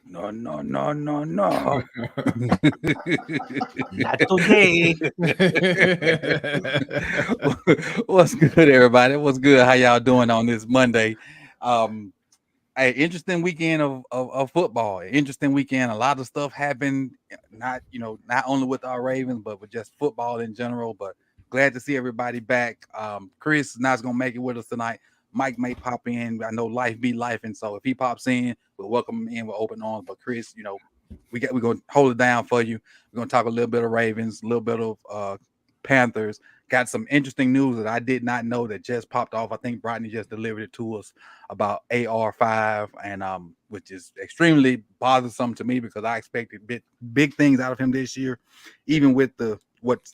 No. Not today. What's good, everybody? What's good? How y'all doing on this Monday? Hey, interesting weekend of football. Interesting weekend. A lot of stuff happened. Not only with our Ravens, but with just football in general. But glad to see everybody back. Chris is not gonna make it with us tonight. Mike may pop in. I know life be life, and so if he pops in, we'll welcome him in with open arms. But Chris, we're gonna hold it down for you. We're gonna talk a little bit of Ravens, a little bit of Panthers. Got some interesting news that I did not know that just popped off. I think Brodney just delivered it to us about AR5, and which is extremely bothersome to me because I expected big things out of him this year, even with what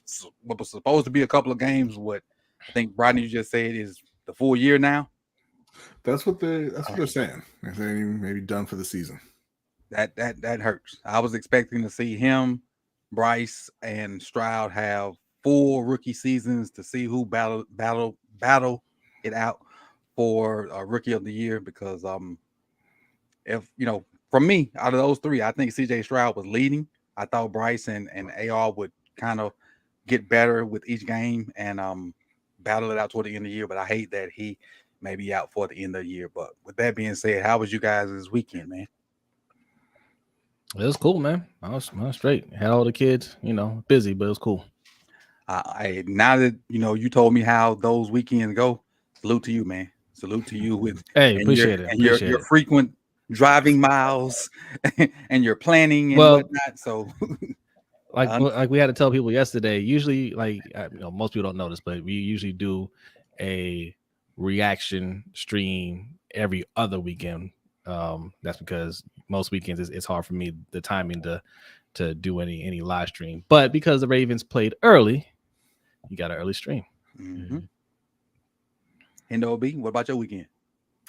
was supposed to be a couple of games. What I think Brodney just said is the full year now. That's what they're saying. They're saying maybe done for the season. That hurts. I was expecting to see him, Bryce, and Stroud have full rookie seasons to see who battle it out for rookie of the year. Because if from me, out of those three, I think CJ Stroud was leading. I thought Bryce and AR would kind of get better with each game and battle it out toward the end of the year. But I hate that he may be out for the end of the year. But with that being said, how was you guys this weekend, man? It was cool, man. I was straight. Had all the kids, busy, but it was cool. Now that you told me how those weekends go, salute to you, man. Salute to you with appreciate it. And your frequent driving miles and your planning and whatnot. So like we had to tell people yesterday, usually most people don't know this, but we usually do a reaction stream every other weekend. That's because most weekends it's hard for me, the timing to do any live stream. But because the Ravens played early, you got an early stream. Mm-hmm. And OB, what about your weekend?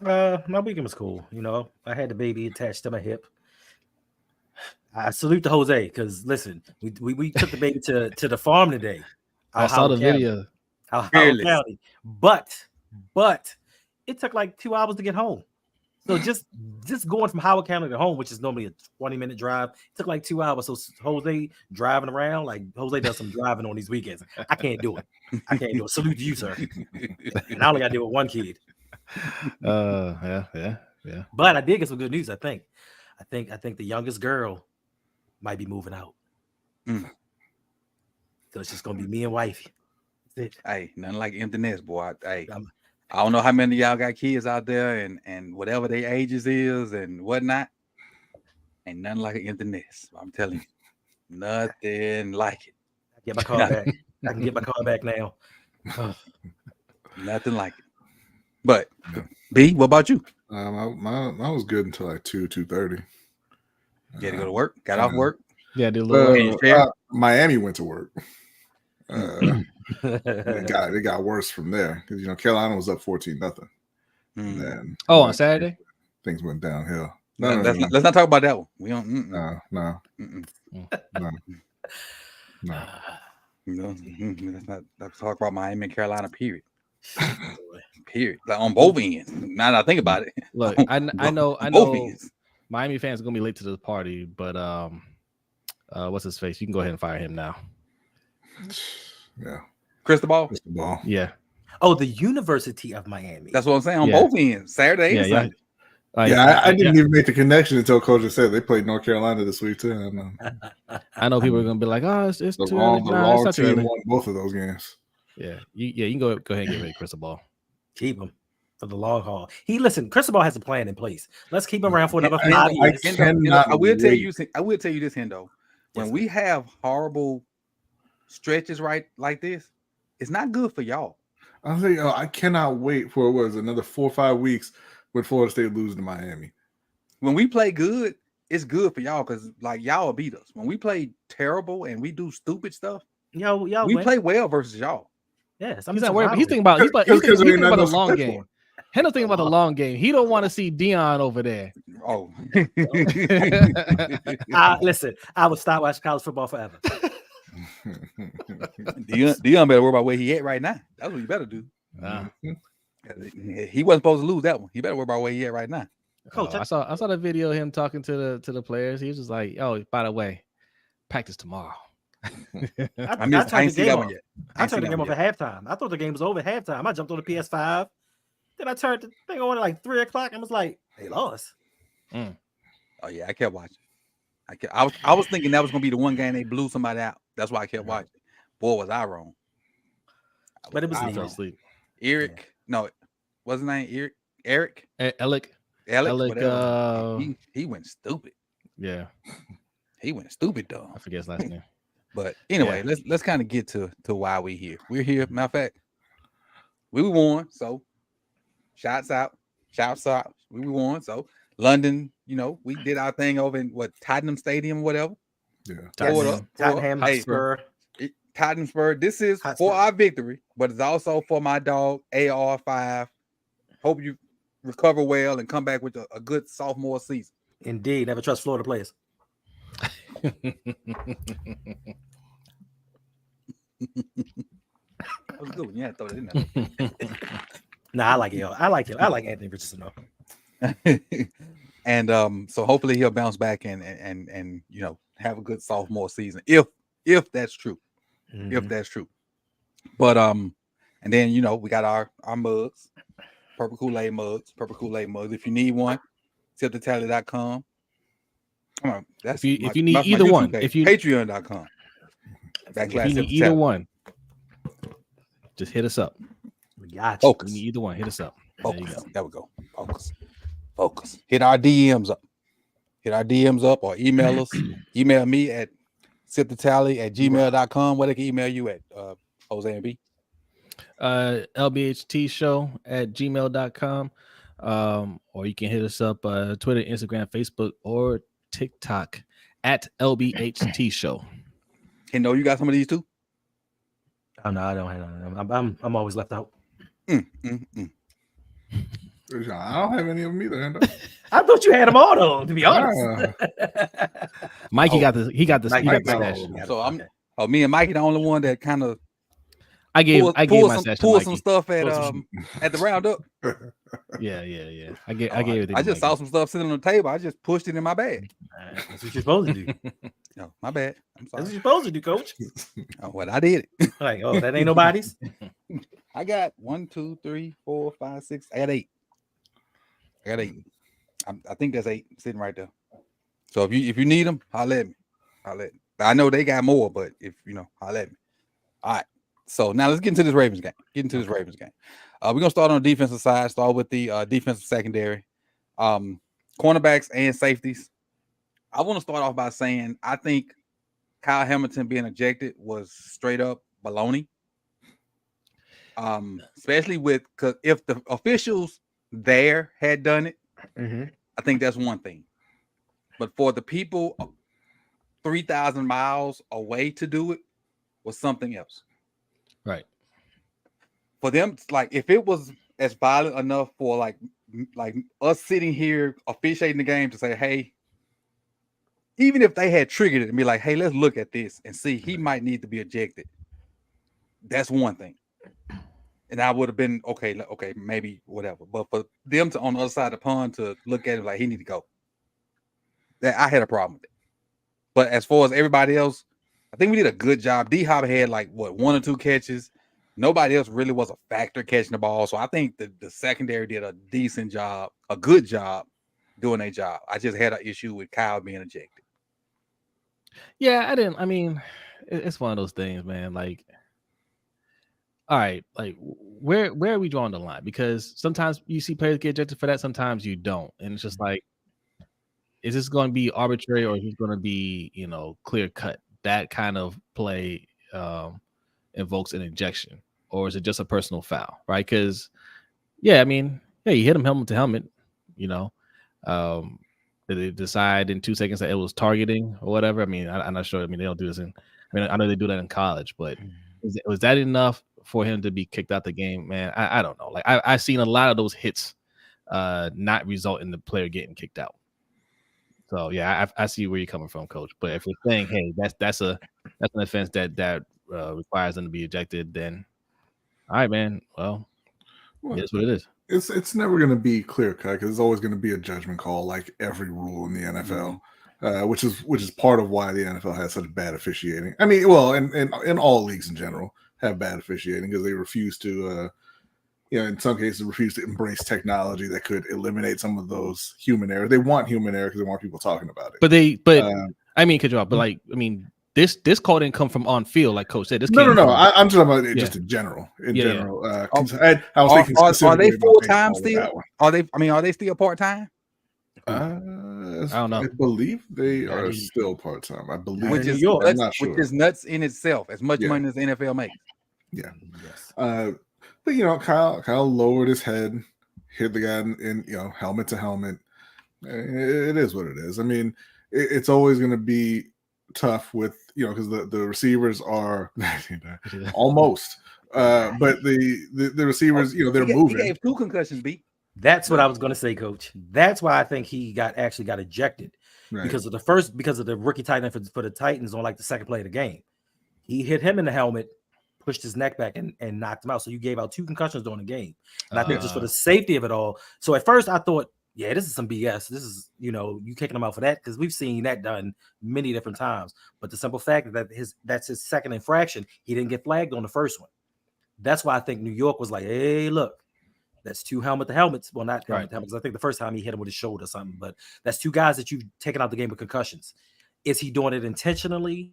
My weekend was cool. I had the baby attached to my hip. I salute to Jose because listen, we took the baby to the farm today. I saw the video. Howard County, but it took like 2 hours to get home. So just going from Howard County to home, which is normally a 20-minute drive, it took like 2 hours. So Jose driving around, like Jose does some driving on these weekends. I can't do it. Salute to you, sir. And I only got to deal with one kid. Yeah. But I did get some good news. I think the youngest girl might be moving out. So it's just gonna be me and wifey. That's it. Hey, nothing like empty nest, boy. I don't know how many of y'all got kids out there and whatever their ages is and whatnot. Ain't nothing like an empty nest. I'm telling you, nothing like it. I get my car back. I can get my car back now. Nothing like it. But B, what about you? I was good until like 2:30. You had to go to work. Got off work. Yeah, did a little. Miami went to work. It got worse from there because Carolina was up 14-0. Then on Saturday things went downhill. Let's not talk about that one. We don't. No. Let's talk about Miami and Carolina. Period. Like on both ends. Now that I think about it. Look, I know. Miami fans are gonna be late to the party, but what's his face? You can go ahead and fire him now. Yeah. Cristobal. Yeah. Oh, the University of Miami. That's what I'm saying on both ends, Saturday and Sunday. I didn't even make the connection until Coach just said they played North Carolina this week too. I know people are gonna be like, "Oh, it's the too wrong, early." the Nah, it's wrong not too team early. won both of those games. Yeah, you can go ahead and get ready, Cristobal. Keep him for the long haul. Cristobal has a plan in place. Let's keep him around for another 5 years. I will tell you this, Hendo. When we have horrible stretches like this, it's not good for y'all. I was like, I cannot wait for another 4 or 5 weeks when Florida State loses to Miami. When we play good, it's good for y'all because like y'all will beat us. When we play terrible and we do stupid stuff, y'all we play well versus y'all. Yes, he's not worried. He's thinking about the long game. Hendo's thinking about the long game. He don't want to see Dion over there. Oh, listen, I would stop watching college football forever. Dion better worry about where he at right now. That's what you better do. He wasn't supposed to lose that one. He better worry about where he at right now. Coach, I saw the video of him talking to the players. He was just like, "Oh, by the way, practice tomorrow." I ain't seen that one yet. I turned the game off at halftime. I thought the game was over at halftime. I jumped on the PS5. Then I turned the thing on at like 3 o'clock and was like, they lost. Oh yeah, I kept watching. I was thinking that was gonna be the one game they blew somebody out. That's why I kept watching. Boy, was I wrong. But it was I fell asleep. Eric, no, what's his name? Eric? Alec. He went stupid. Yeah. He went stupid though. I forget his last name. But anyway, let's kind of get to why we here. We're here. Matter of fact, we won. So shouts out. We won. So London, we did our thing over in Tottenham Stadium, whatever. Yeah. Tottenham Hotspur. Tottenham Spur. This is for our victory, but it's also for my dog AR5. Hope you recover well and come back with a good sophomore season. Indeed, never trust Florida players. That was a good one. Yeah, throw it in there. Nah, I like it. I like Anthony Richardson though. And so hopefully he'll bounce back and have a good sophomore season if that's true. Mm-hmm. If that's true. But and then we got our mugs, purple Kool-Aid mugs. If you need one, tipthetally.com. Come on, that's if you need either one, if you patreon.com. If you need either one, just hit us up. We got you. Focus. We need either one. Hit us up. There we go. Focus. Hit our DMs up or email us. Email me at tipthetally@gmail.com. Where they can email you at, Jose and B? lbhtshow@gmail.com. Or you can hit us up Twitter, Instagram, Facebook, or TikTok at LBHT Show. You got some of these too? Oh no, I don't have them. I'm always left out. I don't have any of them either. I thought you had them all though, to be honest. Mikey got the stash. So me and Mikey the only one that kind of I gave my stash to Mikey. Some stuff at the Roundup. Yeah. I gave it. I just saw some stuff sitting on the table. I just pushed it in my bag. That's what you're supposed to do. No, my bad. I'm sorry. That's what you're supposed to do, Coach. What I did it. Like, that ain't nobody's. I got 1, 2, 3, 4, 5, 6. I got 8. I think that's 8 sitting right there. So if you need them, holler at me. I know they got more, but if holler at me. All right. So now let's get into this Ravens game. We're gonna start on the defensive side. Start with the defensive secondary, cornerbacks and safeties. I want to start off by saying I think Kyle Hamilton being ejected was straight up baloney. Especially because if the officials there had done it, I think that's one thing. But for the people 3,000 miles away to do it was something else. Right. For them, like if it was as violent enough for like us sitting here officiating the game to say, hey, even if they had triggered it and be like, hey, let's look at this and see, he might need to be ejected. That's one thing. And I would have been okay, maybe whatever. But for them to on the other side of the pond to look at it like he need to go, that I had a problem with it. But as far as everybody else, I think we did a good job. D-Hop had like what 1 or 2 catches. Nobody else really was a factor catching the ball. So I think the secondary did a decent job, a good job doing their job. I just had an issue with Kyle being ejected. Yeah, I mean, it's one of those things, man. Like, all right, like where are we drawing the line? Because sometimes you see players get ejected for that, sometimes you don't. And it's just like, is this going to be arbitrary or is it going to be, clear cut? That kind of play invokes an ejection, or is it just a personal foul, right? Because, yeah, I mean, yeah, you hit him helmet to helmet, did they decide in 2 seconds that it was targeting or whatever? I mean, I'm not sure. I mean, they don't do this I know they do that in college, but was that enough for him to be kicked out the game, man? I don't know. Like I've seen a lot of those hits not result in the player getting kicked out. So yeah, I see where you're coming from, Coach. But if you're saying, hey, that's an offense that requires them to be ejected, then all right, man. Well, that's what it is. It's never going to be clear cut because it's always going to be a judgment call, like every rule in the NFL, which is part of why the NFL has such bad officiating. I mean, well, and all leagues in general have bad officiating because they refuse to, in some cases, refuse to embrace technology that could eliminate some of those human errors. They want human error because they want people talking about it. This call didn't come from on field, like Coach said. No. I'm just talking about it just in general. I was thinking, are they full time still? Are they still part time? I don't know. I believe they are still part time. I believe, which is nuts, I'm not sure. Which is nuts in itself. As much money as the NFL makes. Yeah. Yes. But Kyle lowered his head, hit the guy in helmet to helmet. It is what it is. I mean, it's always going to be tough with because the receivers are almost but the receivers they're moving. He gave 2 concussions, B. That's what I was going to say, Coach. That's why I think he actually got ejected because of the rookie tight end for the Titans on like the second play of the game. He hit him in the helmet, pushed his neck back and knocked him out. So you gave out 2 concussions during the game. And I think just for the safety of it all. So at first I thought, yeah, this is some BS. This is, you kicking him out for that because we've seen that done many different times. But the simple fact that that's his second infraction, he didn't get flagged on the first one. That's why I think New York was like, hey, look, that's 2 helmet to helmets. Well, not helmet to helmets. I think the first time he hit him with his shoulder or something. But that's 2 guys that you've taken out the game with concussions. Is he doing it intentionally?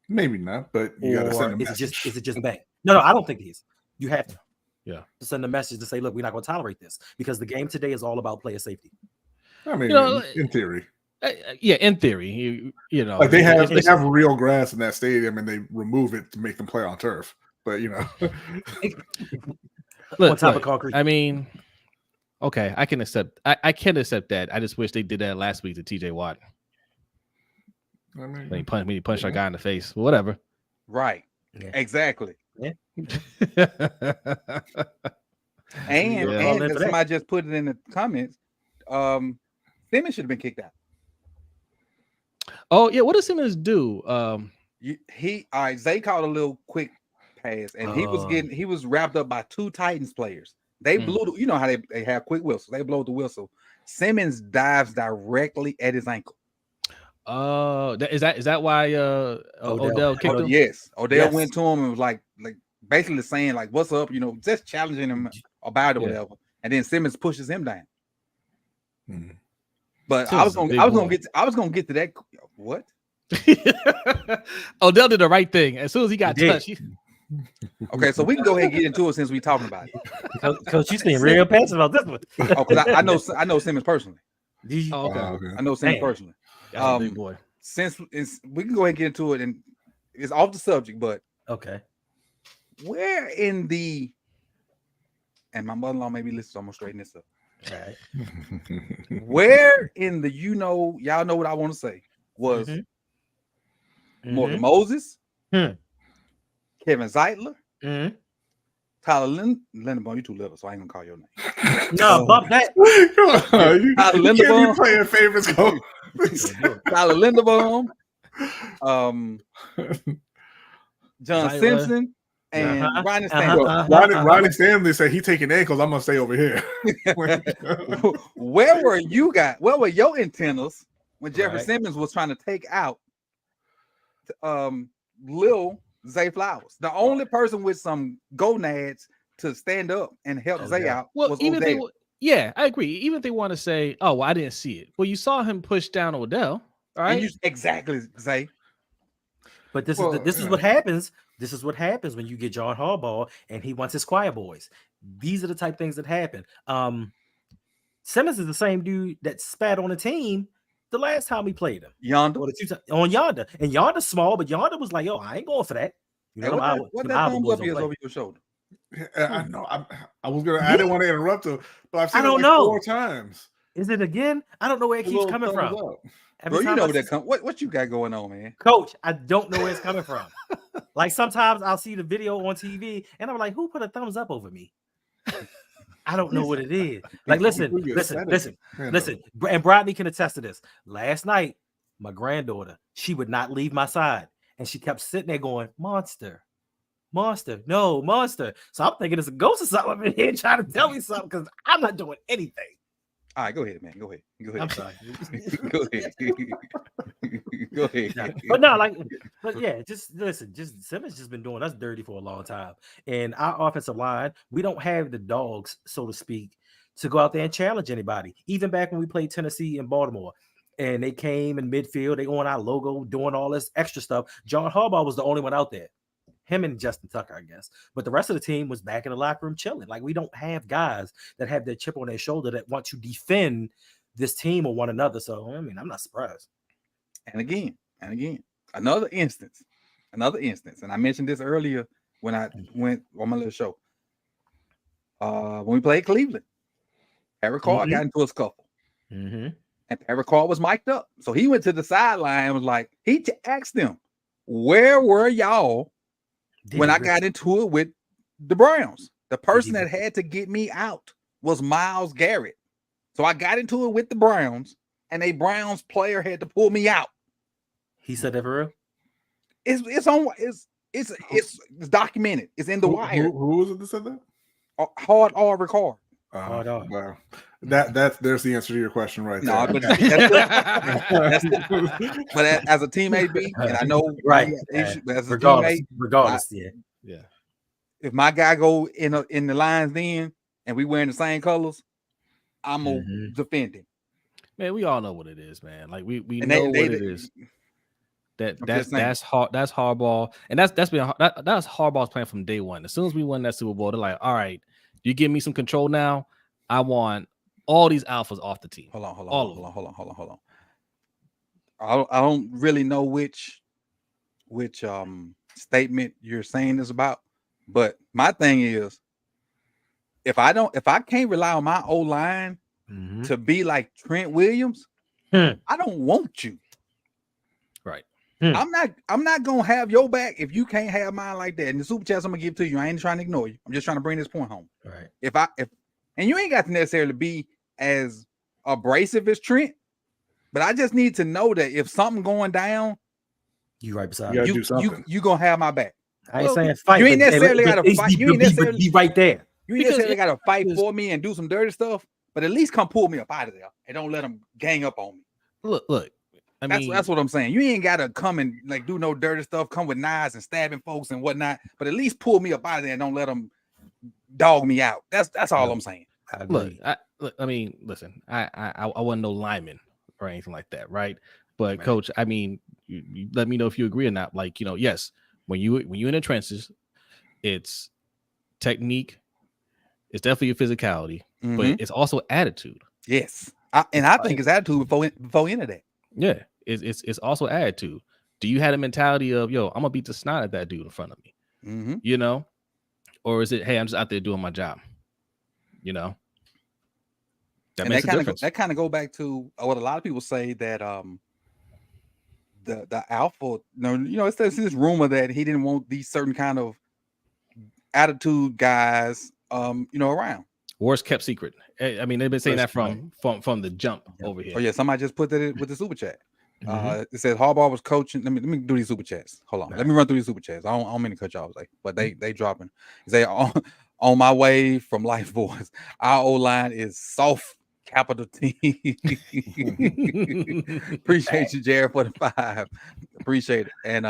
Maybe not, but you got to send a message. Is it just bang? No, I don't think he is. You have to. Yeah. To send a message to say, look, we're not going to tolerate this because the game today is all about player safety. I mean, in theory. In theory, like they have real grass in that stadium and they remove it to make them play on turf. But look, of concrete. I mean, okay, I can accept. I can accept that. I just wish they did that last week to TJ Watt. I mean, when he punched our guy in the face, whatever. Right. Yeah. Exactly. Yeah. and somebody just put it in the comments. Simmons should have been kicked out. Oh yeah, what does Simmons do? Zay caught a little quick pass, and he was wrapped up by 2 Titans players. They blew how they have quick whistles. They blow the whistle. Simmons dives directly at his ankle. Is that why Odell kicked him? Yes, Odell went to him and was like basically saying like, "What's up?" Just challenging him about it, or whatever. And then Simmons pushes him down. Mm-hmm. But I was gonna get to that. What? Odell did the right thing as soon as he got touched. Okay, so we can go ahead and get into it since we're talking about it. Coach, you seem real passive about this one. Because I know Simmons personally. Okay. I know Simmons personally. Big boy. Since we can go ahead and get into it, and it's off the subject, but okay. Where in the and my mother-in-law may be listening, so I'm gonna straighten this up. All right. Where in the y'all know what I want to say was Morgan Moses, Kevin Zeitler, Tyler Linderbaum. You too little, so I ain't gonna call your name. No, bump that. Tyler Linderbaum. You playing favorites, go. Tyler Linderbaum, John Simpson, and Ronnie Stanley. Ronnie Stanley said he taking ankles. I'm gonna stay over here. Where were you guys? Where were your antennas when Jeffrey Simmons was trying to take out Lil Zay Flowers. The only person with some gonads to stand up and help Zay out was Odell. Yeah, I agree. Even if they want to say, "Oh, well, I didn't see it," well, you saw him push down Odell, right? And exactly, Zay. But this is what happens. This is what happens when you get John Harbaugh and he wants his choir boys. These are the type of things that happen. Simmons is the same dude that spat on the team the last time we played him. Yolanda. On Yolanda. And Yolanda's small, but Yolanda was like, yo, I ain't going for that. You know, what that thumbs up is over your shoulder? I know. I didn't want to interrupt him, but I've seen it 4 times. Is it again? I don't know where it keeps coming from. Bro, you know what you got going on, man. Coach, I don't know where it's coming from. Like sometimes I'll see the video on TV and I'm like, who put a thumbs up over me? I don't know what it is. Like, listen. And Rodney can attest to this. Last night, my granddaughter, she would not leave my side. And she kept sitting there going, monster. No, monster. So I'm thinking it's a ghost or something up in here trying to tell me something because I'm not doing anything. All right, go ahead, man. Go ahead. I'm sorry. Go ahead. Go ahead. But no, just listen. Just Simmons just been doing us dirty for a long time. And our offensive line, we don't have the dogs, so to speak, to go out there and challenge anybody. Even back when we played Tennessee and Baltimore, and they came in midfield, they on our logo, doing all this extra stuff. John Harbaugh was the only one out there. Him and Justin Tucker, I guess. But the rest of the team was back in the locker room chilling. Like, we don't have guys that have their chip on their shoulder that want to defend this team or one another. So, I mean, I'm not surprised. And again, another instance. And I mentioned this earlier when I went on my little show. When we played Cleveland, Eric Carr got into a scuffle. Mm-hmm. And Eric Carr was mic'd up. So he went to the sideline and was like, he asked them, where were y'all when I got into it with the Browns? The person that had to get me out was Myles Garrett. So I got into it with the Browns, and a Browns player had to pull me out. He said that for real? It's documented. It's in the wire. Who was it that said that? Hard R record. Wow. There's the answer to your question right there. But as a teammate, B, and I know as a regardless, yeah. If my guy go in the lines then, and we wearing the same colors, I'm gonna defend him. Man, we all know what it is, man. Like we know what it is. That's Harbaugh, and that's Harbaugh's plan from day one. As soon as we won that Super Bowl, they're like, all right, you give me some control now. I want all these alphas off the team. Hold on. I don't really know which statement you're saying this about, but my thing is, if I can't rely on my O-line to be like Trent Williams, I don't want you. Right. I'm not gonna have your back if you can't have mine like that. And the super chats I'm gonna give to you, I ain't trying to ignore you. I'm just trying to bring this point home. Right. If and you ain't got to necessarily be as abrasive as Trent, but I just need to know that if something going down, you right beside you gonna have my back. I ain't saying fight. You ain't necessarily got to fight. You ain't necessarily be right there. You ain't necessarily got to fight for me and do some dirty stuff, but at least come pull me up out of there and don't let them gang up on me. Look. That's what I'm saying. You ain't gotta come and like do no dirty stuff, come with knives and stabbing folks and whatnot, but at least pull me up out of there and don't let them dog me out. That's all I'm saying. Listen, I wasn't no lineman or anything like that, right? But Coach, I mean, you let me know if you agree or not. Like, yes, when you in the trenches, it's technique, it's definitely your physicality, but it's also attitude. Yes, I think it's attitude before any of that. Yeah, it's also attitude. Do you have a mentality of, yo, I'm gonna beat the snot at that dude in front of me? Or is it, hey, I'm just out there doing my job? That makes a difference. That kind of go back to what a lot of people say that the alpha, it's this rumor that he didn't want these certain kind of attitude guys, around. Worst kept secret. I mean, they've been saying that from the jump over here. Oh yeah, somebody just put that with the super chat. It says Harbaugh was coaching. Let me do these super chats. Hold on, let me run through these super chats. I don't mean to cut y'all, but they dropping. They say on my way from Life Boys, our O line is soft capital T. Appreciate you, Jared, for the 5. Appreciate it. And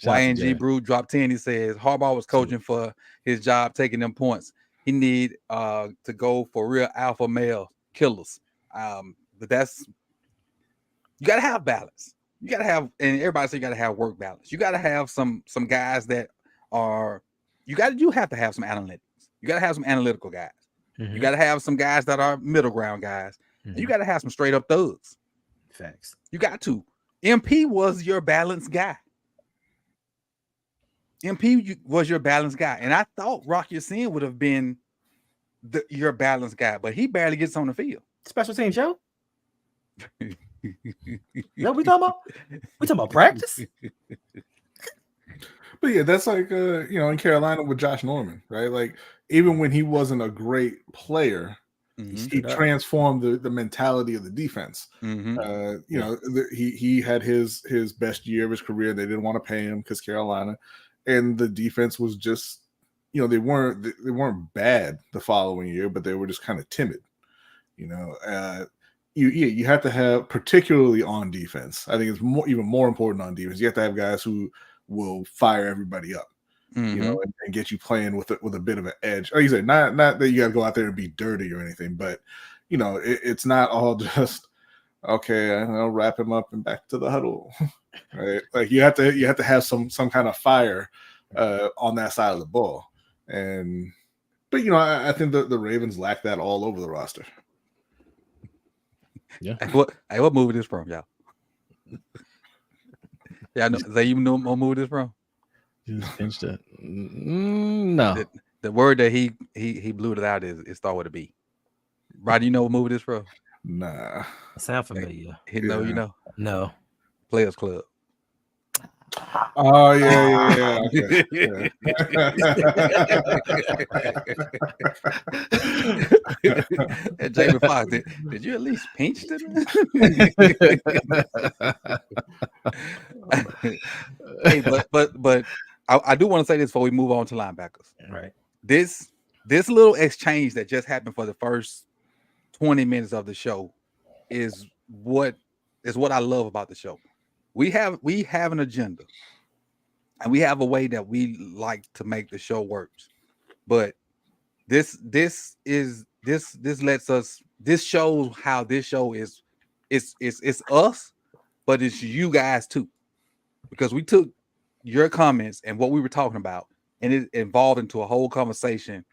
YNG Brew dropped 10. He says Harbaugh was coaching for his job, taking them points. He need to go for real alpha male killers. But that's, you gotta have balance. You gotta have, and everybody says you gotta have work balance. You gotta have some guys that are, you have to have some analytics. You gotta have some analytical guys. You got to have some guys that are middle ground guys. And you got to have some straight up thugs. Facts. You got to. MP was your balanced guy. MP was your balanced guy. And I thought Rock Ya-Sin would have been your balanced guy, but he barely gets on the field. Special team show? No, we talking about practice? But yeah, that's like in Carolina with Josh Norman, right? Like, even when he wasn't a great player, he transformed the mentality of the defense. He had his best year of his career. They didn't want to pay him because Carolina, and the defense was just, they weren't bad the following year, but they were just kind of timid. You have to have, particularly on defense, I think it's even more important on defense. You have to have guys who will fire everybody up, and get you playing with a bit of an edge. Like you said, not that you got to go out there and be dirty or anything, but it's not all just okay. I'll wrap him up and back to the huddle, right? Like you have to have some kind of fire on that side of the ball, but I think the Ravens lack that all over the roster. Yeah. What movie this from, y'all? Yeah, I know. They even know what movie this from? Just pinched it. No. The word that he blew it out is start with a B. Rod, you know what movie this from? Nah. Sound familiar. No, you know. No. Players Club. Oh yeah. Okay. Yeah. And Jamie Foxx, did you at least pinch them? Hey, but I do want to say this before we move on to linebackers. Right. This little exchange that just happened for the first 20 minutes of the show is what I love about the show. We have an agenda, and we have a way that we like to make the show work. But this shows how this show is it's us, but it's you guys too, because we took your comments and what we were talking about, and it evolved into a whole conversation.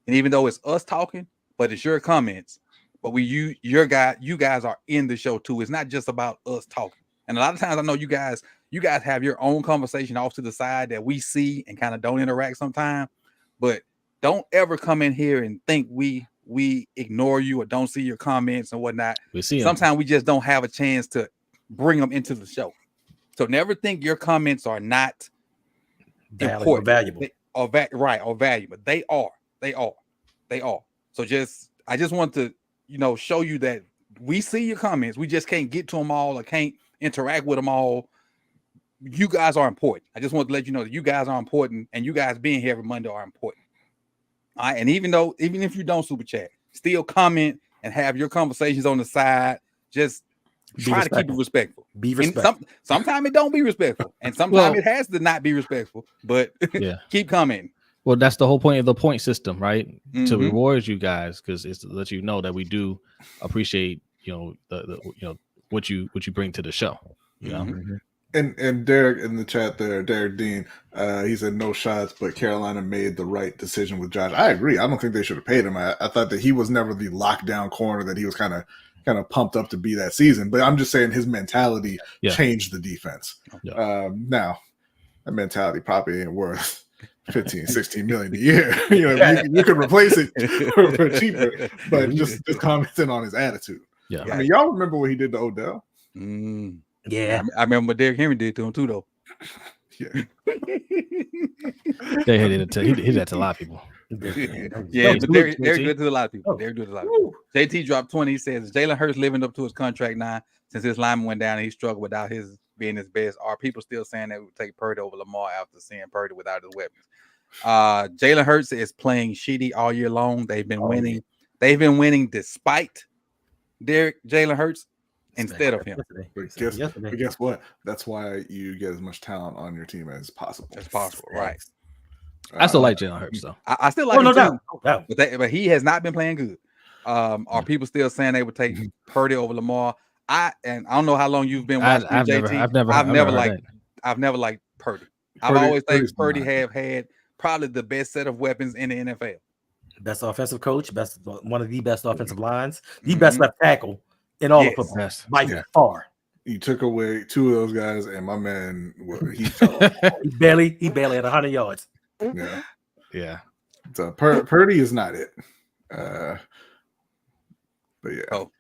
And even though it's us talking, but it's your comments, but you guys are in the show too. It's not just about us talking. And a lot of times I know you guys have your own conversation off to the side that we see and kind of don't interact sometimes, but don't ever come in here and think we ignore you or don't see your comments and whatnot. We see them. Sometimes we just don't have a chance to bring them into the show. So never think your comments are not important or valuable. Or valuable. They are. So I just want to, show you that we see your comments. We just can't get to them all or can't interact with them all. You guys are important. I just want to let you know that you guys are important, and you guys being here every Monday are important. All right. And even if you don't super chat, still comment and have your conversations on the side. Just try to keep it respectful. Be respectful. Sometimes it don't be respectful, and sometimes it has to not be respectful. But keep commenting. Well, that's the whole point of the point system, right? To reward you guys, because it's to let you know that we do appreciate, the what you bring to the show. You know? And Derek in the chat there, Derek Dean, he said no shots, but Carolina made the right decision with Josh. I agree. I don't think they should have paid him. I thought that he was never the lockdown corner that he was kind of pumped up to be that season. But I'm just saying his mentality changed the defense. Yeah. Now, that mentality probably ain't worth 15, 16 million a year. You could replace it for cheaper, but just commenting on his attitude. Yeah. I mean, y'all remember what he did to Odell? Yeah. I remember what Derrick Henry did to him too, though. Yeah. He did that to a lot of people. Yeah, but Derrick did it to a lot of people. Derrick did it to a lot of people. JT dropped 20. He says Jalen Hurts living up to his contract now since his lineman went down and he struggled without his being his best. Are people still saying they would take Purdy over Lamar after seeing Purdy without his weapons? Jalen Hurts is playing shitty all year long. They've been winning. They've been winning despite Jalen Hurts instead of him. But guess what? That's why you get as much talent on your team as possible. Right. I still like Jalen Hurts though. I still like him too. No doubt. But he has not been playing good. Are people still saying they would take Purdy over Lamar? I don't know how long you've been watching JT. I've never liked Purdy. I've always think Purdy have had probably the best set of weapons in the NFL. Best offensive coach, one of the best offensive lines, the best left tackle in all of football by far. You took away 2 of those guys, and my man, he barely had 100 yards. Yeah. So Purdy is not it. But yeah. Oh,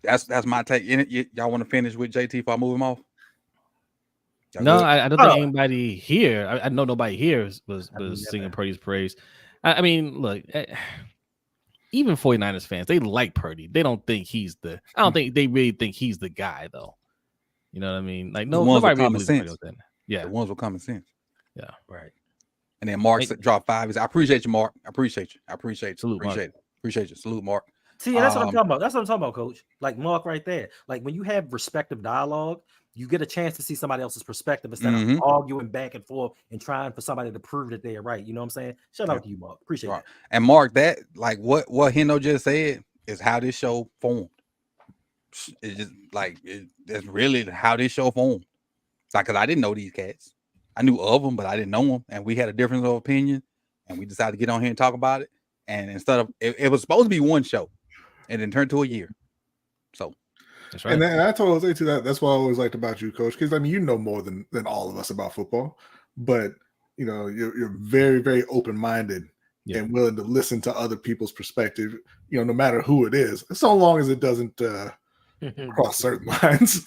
that's my take. Y'all want to finish with JT if I move him off? No, I don't think anybody here. I know nobody here was singing Purdy's praise. I mean, look, even 49ers fans, they like Purdy. They don't think he's the. I don't think they really think he's the guy, though. You know what I mean? Like nobody really believes Purdy. Yeah, the ones with common sense. Yeah, right. And then Mark dropped 5. I appreciate you, Mark. I appreciate you. Salute, appreciate you. Salute, Mark. See, that's what I'm talking about. That's what I'm talking about, Coach. Like Mark right there. Like when you have respective dialogue, you get a chance to see somebody else's perspective instead of arguing back and forth and trying for somebody to prove that they're right. You know what I'm saying? Shout out to you, Mark. Appreciate it. And Mark, that like what Hendo just said is how this show formed. It's just like that's really how this show formed. It's like because I didn't know these cats. I knew of them, but I didn't know them, and we had a difference of opinion, and we decided to get on here and talk about it. And instead of it was supposed to be one show, and then turned to a year. So that's right. And I told Jose too that's what I always liked about you, Coach, because I mean you know more than all of us about football, but you know you're very, very open-minded and willing to listen to other people's perspective. You know, no matter who it is, so long as it doesn't cross certain lines.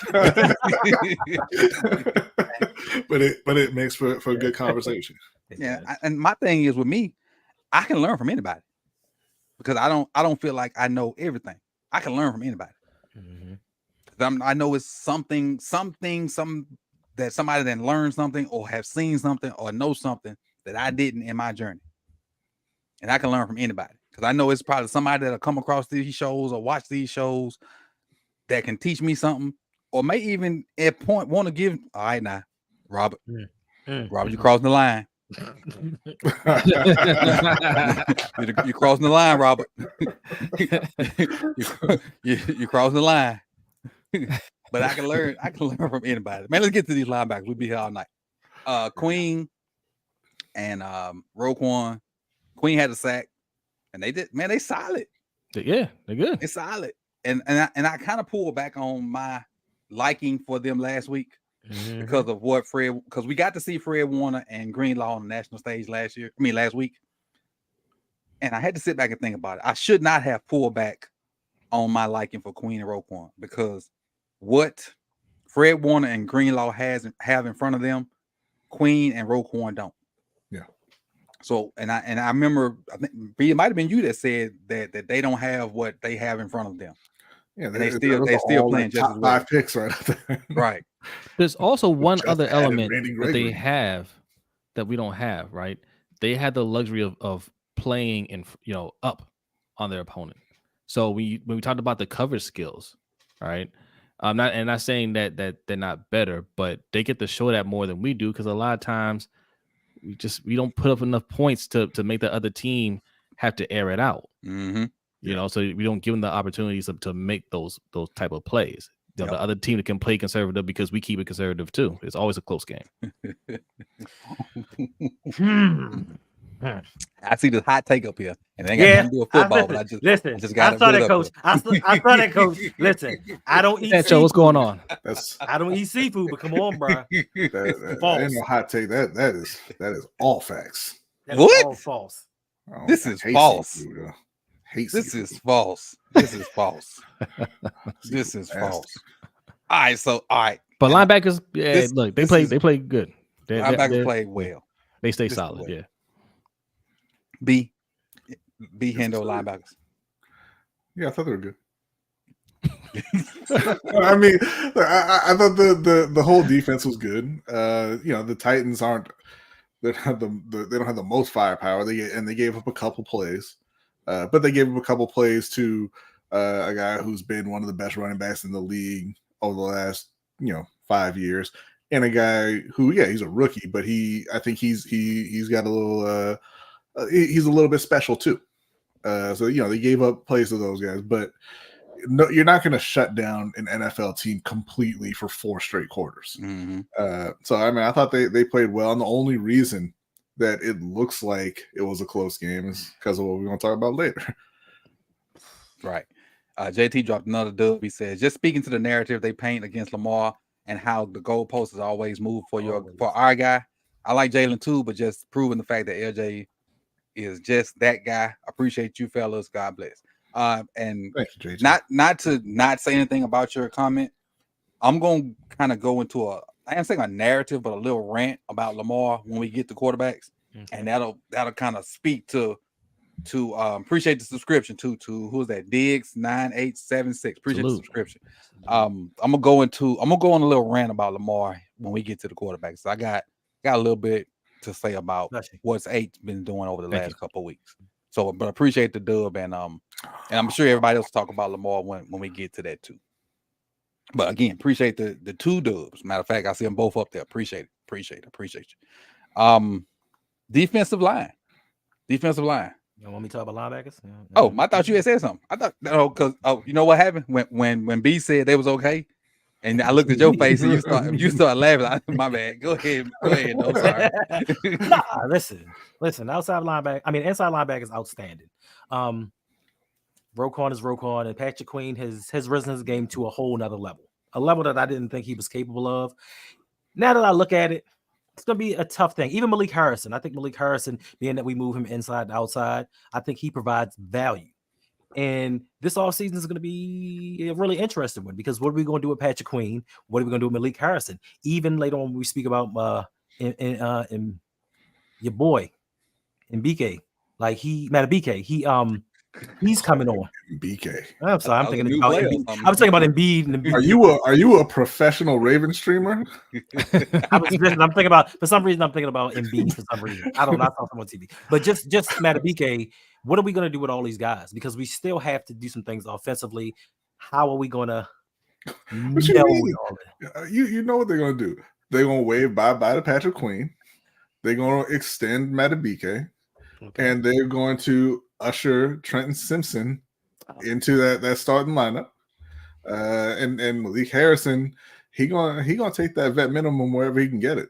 but it makes for a good conversation. Yeah, and my thing is with me, I can learn from anybody because I don't feel like I know everything. I can learn from anybody. I know it's something that somebody that learned something or have seen something or know something that I didn't in my journey, and I can learn from anybody because I know it's probably somebody that'll come across these shows or watch these shows that can teach me something or may even at point want to give. All right, now, Robert, Robert, you crossing the line. You're crossing the line, Robert. You're crossing the line. But I can learn from anybody. Man, let's get to these linebackers. We'll be here all night. Queen and Roquan. Queen had a sack, and they did. Man, they solid. Yeah, they're good. They're solid. And I kind of pulled back on my liking for them last week. Because of what because we got to see Fred Warner and Greenlaw on the national stage last week. And I had to sit back and think about it. I should not have pulled back on my liking for Queen and Roquan because what Fred Warner and Greenlaw have in front of them, Queen and Roquan don't. Yeah. So and I remember I think it might have been you that said that they don't have what they have in front of them. Yeah, they still playing just as well. 5 picks right there. Right. There's also one other element that they have that we don't have, right? They had the luxury of playing in up on their opponent. So when we talked about the coverage skills, right? I'm not saying that they're not better, but they get to show that more than we do because a lot of times we don't put up enough points to make the other team have to air it out. You know, so we don't give them the opportunities to make those type of plays. You know, the other team that can play conservative because we keep it conservative too. It's always a close game. I see the hot take up here, and they got nothing to do with football. But I just got I saw that, Coach. I saw that, Coach. Listen, I don't eat. Joe, what's going on? I don't eat seafood, but come on, bro. That ain't no hot take. That is all facts. What? All false. This is false. Seafood, This is false. This is false. This is false. All right. But linebackers, look, they play good. Linebackers play well. They stay solid. Yeah. B handle linebackers. Yeah, I thought they were good. I mean, I thought the whole defense was good. You know, the Titans they don't have the most firepower. They gave up a couple plays. But they gave him a couple plays to a guy who's been one of the best running backs in the league over the last 5 years, and a guy who he's a rookie, but I think he's got a little he's a little bit special too. So they gave up plays to those guys, but no, you're not going to shut down an NFL team completely for 4 straight quarters. Mm-hmm. So I mean, I thought they played well, and the only reason that it looks like it was a close game is because of what we're going to talk about later. Right. JT dropped another dub. He says, just speaking to the narrative they paint against Lamar and how the goalpost is always moved for our guy. I like Jalen too, but just proving the fact that LJ is just that guy. Appreciate you fellas. God bless. And you, not to say anything about your comment. I'm going to kind of go into I am saying a narrative, but a little rant about Lamar when we get to quarterbacks. Okay. And that'll kind of speak to appreciate the subscription to who's that? Diggs 9876. Appreciate the subscription. I'm gonna go on a little rant about Lamar when we get to the quarterbacks. So I got a little bit to say about what's 8 been doing over the last couple of weeks. So, but appreciate the dub, and I'm sure everybody else will talk about Lamar when we get to that too. But again, appreciate the 2 dubs. Matter of fact, I see them both up there. Appreciate you. Defensive line. You want me to talk about linebackers? Yeah. Oh, I thought you had said something. I thought because you know what happened when B said they was okay, and I looked at your face and you start laughing. My bad. Go ahead. No, sorry. Listen. Inside linebacker is outstanding. Roquan is Roquan, and Patrick Queen has risen his game to a whole nother level, a level that I didn't think he was capable of. Now that I look at it, it's going to be a tough thing. Even Malik Harrison. I think Malik Harrison, being that we move him inside and outside, I think he provides value. And this offseason is going to be a really interesting one because what are we going to do with Patrick Queen? What are we going to do with Malik Harrison? Even later on, when we speak about in your boy, in BK, like he's coming on. BK. I'm sorry. I'm thinking about Embiid. I was thinking about Embiid. Are you a professional Raven streamer? I'm thinking about Embiid for some reason. I don't know. I saw someone on TV. But just BK, what are we going to do with all these guys? Because we still have to do some things offensively. How are we going to you know what they're going to do? They're going to wave bye-bye to Patrick Queen. They're going to extend Madubuike. Okay. And they're going to usher Trenton Simpson into that starting lineup. And Malik Harrison, he gonna take that vet minimum wherever he can get it.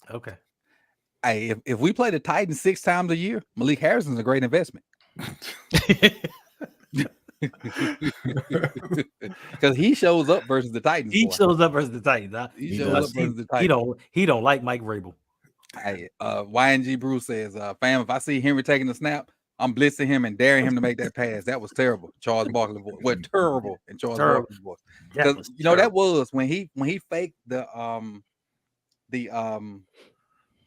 Okay. Hey, if we play the Titans 6 times a year, Malik Harrison's a great investment. Because he shows up versus the Titans. He shows up versus the Titans. He don't like Mike Vrabel. Hey, YNG Bruce says, fam, if I see Henry taking the snap, I'm blitzing him and daring him to make that pass. That was terrible. Charles Barkley voice. Well, terrible in Charles Barkley's voice. Because that was when he faked the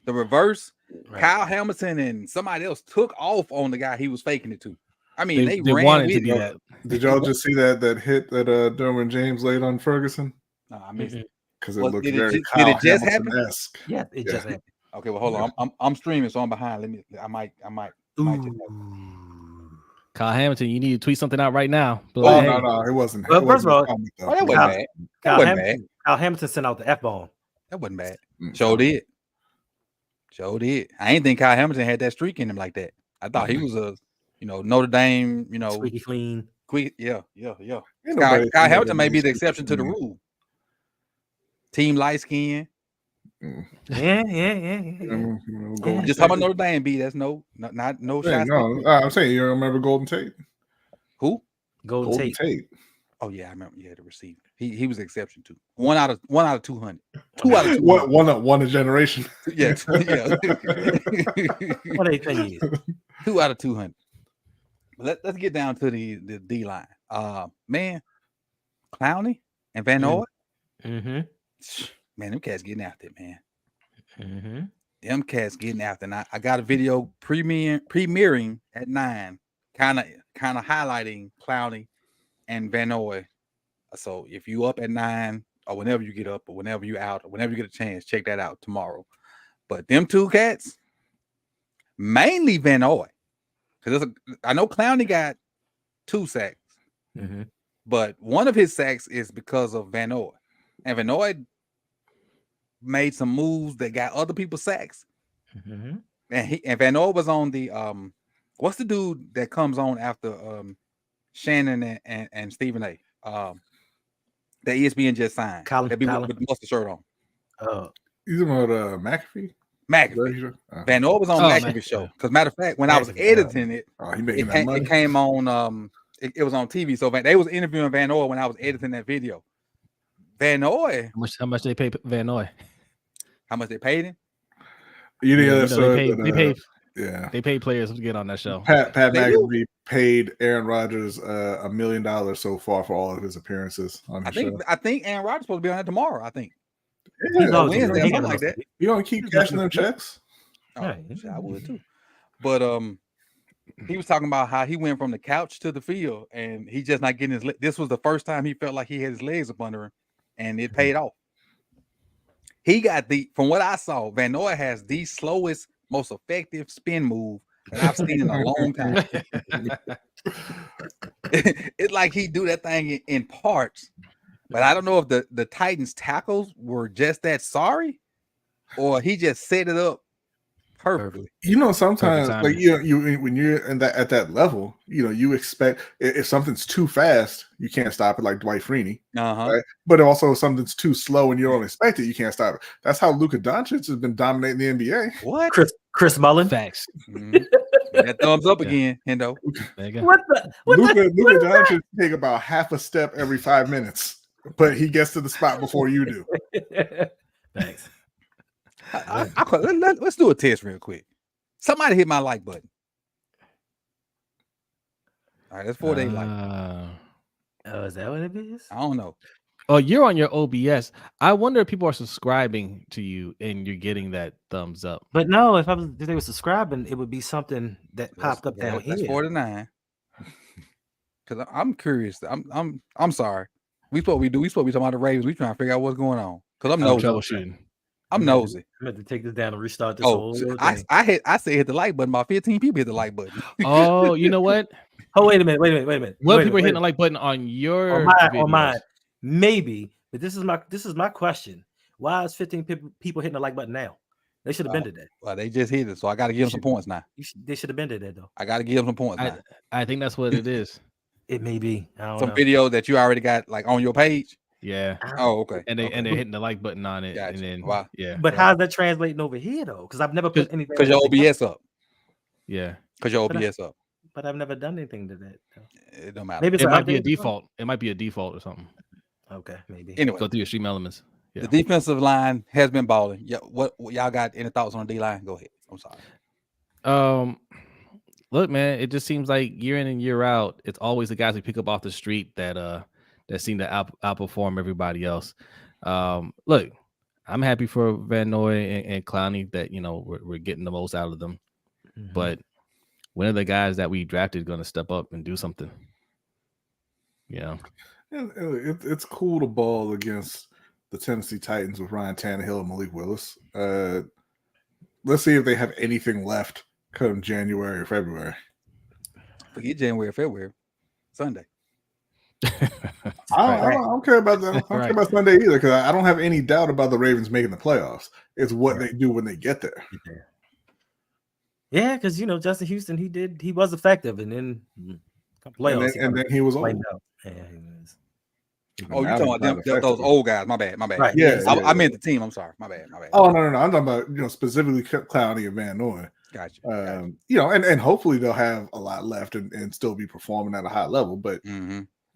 reverse. Right. Kyle Hamilton and somebody else took off on the guy he was faking it to. I mean, they ran wanted to do that. Did y'all just see that hit that Derwin James laid on Ferguson? No, I missed it. Because it looked very did it just happen? Yeah, it just happened. Okay, well, hold on. I'm streaming, so I'm behind. I might Kyle Hamilton, you need to tweet something out right now. No, it wasn't. Well, first of all, that wasn't bad. Kyle Hamilton sent out the F-bomb. That wasn't bad. Sure did. I ain't think Kyle Hamilton had that streak in him like that. I thought he was a, Notre Dame, squeaky clean. Yeah. Kyle Hamilton may be the exception to the rule. Team light skin. Yeah. Just how about Notre Dame B? That's no shots. No, I'm saying you remember Golden Tate. Who? Golden Tate. Oh yeah, I remember. Yeah, the receiver. He was the exception too. 1 out of 200. 2 out of 200. One a generation. Yeah. What do you think? 2 out of 200. But let's get down to the D line. Man, Clowney and Van Noy. Mm-hmm. Man, them cats getting after it, man. Mm-hmm. Them cats getting after it. And I got a video premiering at 9, kind of highlighting Clowney and Van Noy. So if you up at 9 or whenever you get up or whenever you out or whenever you get a chance, check that out tomorrow. But them 2 cats, mainly Van Noy, because I know Clowney got 2 sacks, But one of his sacks is because of Van Noy. And Van Noy made some moves that got other people sacks. And Van Noy was on the what's the dude that comes on after Shannon and Stephen A. That ESPN just signed. Colin. With the mustard shirt on. You talking about McAfee? McAfee. Van Noy was on McAfee's show. Because matter of fact, when I was editing it, it came on it was on TV. So they was interviewing Van Noy when I was editing that video. Van Noy. How much they pay Van Noy? How much they paid him? They pay players to get on that show. Pat McAfee paid Aaron Rodgers $1 million so far for all of his appearances on the show. I think Aaron Rodgers is supposed to be on that tomorrow. I think. Yeah, Wednesday, something like that. You gonna keep cashing them checks? Oh, I would too. But he was talking about how he went from the couch to the field, and he just not getting his. This was the first time he felt like he had his legs up under him, and it paid off. He got from what I saw, Van Noy has the slowest, most effective spin move that I've seen in a long time. It's like he do that thing in parts, but I don't know if the Titans tackles were just that sorry, or he just set it up perfectly. Sometimes like you when you're at that level, you expect if something's too fast, you can't stop it, like Dwight Freeney. Right? But also if something's too slow and you don't expect it, you can't stop it. That's how Luka Doncic has been dominating the NBA. What? Chris Mullen? Facts. That thumbs up again, Hendo. What Luka Doncic take about half a step every 5 minutes, but he gets to the spot before you do. Thanks. Let's do a test real quick. Somebody hit my like button. All right, that's 4 days like. Is that what it is? I don't know. Oh, you're on your OBS. I wonder if people are subscribing to you and you're getting that thumbs up. But no, if they were subscribing, it would be something that popped up down here. That's 4 to 9. Because I'm curious. I'm sorry. We supposed to be talking about the Ravens. We trying to figure out what's going on. Because I'm nosy. Troubleshooting. I'm nosy. I'm going to take this down and restart this whole thing. I said hit the like button. About 15 people hit the like button. Oh, you know what? Oh, wait a minute. What people are hitting the like button on your on mine? Maybe, but this is my question. Why is 15 people hitting the like button now? They should have been to that. Well, they just hit it, so I got to give them some points now. They should have been to that though. I got to give them some points now. I think that's what it is. It may be. I don't some know. video that you already got like on your page. Yeah. Oh, okay. And they're hitting the like button on it. Gotcha. And then wow. Yeah. But how's that translating over here though? Because I've never put anything. Because your OBS up. Yeah. Because your OBS up. But I've never done anything to that. It don't matter. Maybe it might be a default. It might be a default or something. Okay, maybe. Anyway, go through your stream elements. Yeah. The defensive line has been balling. Yeah. What y'all got? Any thoughts on the D line? Go ahead. I'm sorry. Look, man, it just seems like year in and year out, it's always the guys we pick up off the street that seem to outperform everybody else. Look, I'm happy for Van Noy and Clowney that we're getting the most out of them. Mm-hmm. But when are the guys that we drafted going to step up and do something? It's cool to ball against the Tennessee Titans with Ryan Tannehill and Malik Willis. Let's see if they have anything left come January or February. Forget January or February. Sunday. I don't care about that. I don't care about Sunday either because I don't have any doubt about the Ravens making the playoffs. It's what they do when they get there. Yeah, because Justin Houston, he was effective, and then playoffs, and then he was old. Yeah, he was. Oh, you talking about those old guys? My bad. Right. Yeah, I meant the team. I'm sorry. My bad. Oh no. I'm talking about specifically Clowney and Van Noy. Gotcha. And hopefully they'll have a lot left and still be performing at a high level. But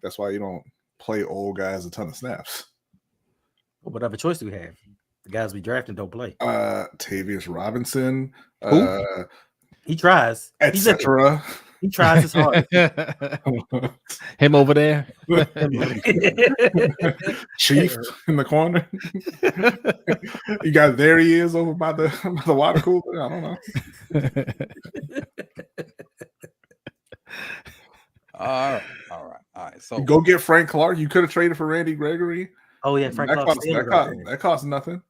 that's why you don't play old guys a ton of snaps. Well, whatever choice we have, the guys we drafted don't play. Tavius Robinson. He tries. Etc. He tries his hardest. Him over there. Chief in the corner. You got there he is over by the water cooler. I don't know. All right. So go get Frank Clark. You could have traded for Randy Gregory. Oh yeah, Frank Clark. That costs nothing.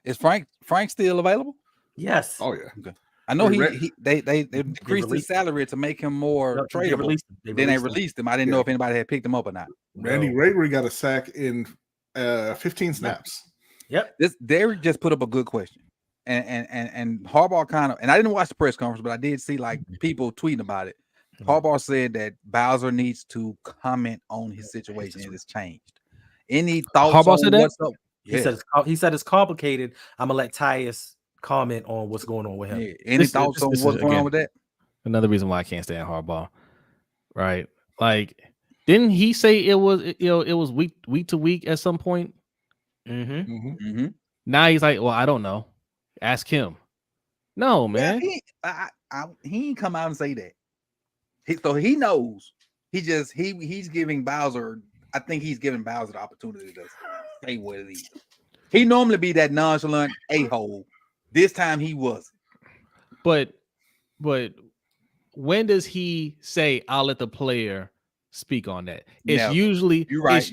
Is Frank still available? Yes. Oh yeah. Okay. I know they decreased his salary to make him more tradable. They released him. I didn't know if anybody had picked him up or not. Randy Gregory got a sack in 15 snaps. Yep. They just put up a good question. And Harbaugh kind of, and I didn't watch the press conference, but I did see like people tweeting about it. Harbaugh said that Bowser needs to comment on his situation. It has changed. Any thoughts Harbaugh on said that? what's up? He said it's complicated. I'm gonna let Tyus comment on what's going on with him. Yeah. Any thoughts on what's going on with that? Another reason why I can't stand Harbaugh, right? Like, didn't he say it was week to week at some point? Now he's like, well, I don't know. Ask him. No, man. Yeah, he ain't come out and say that. So he knows. He's giving Bowser. I think he's giving Bowser the opportunity to say what it is. He normally be that nonchalant a-hole. This time he wasn't. But when does he say, I'll let the player speak on that? It's usually you're right.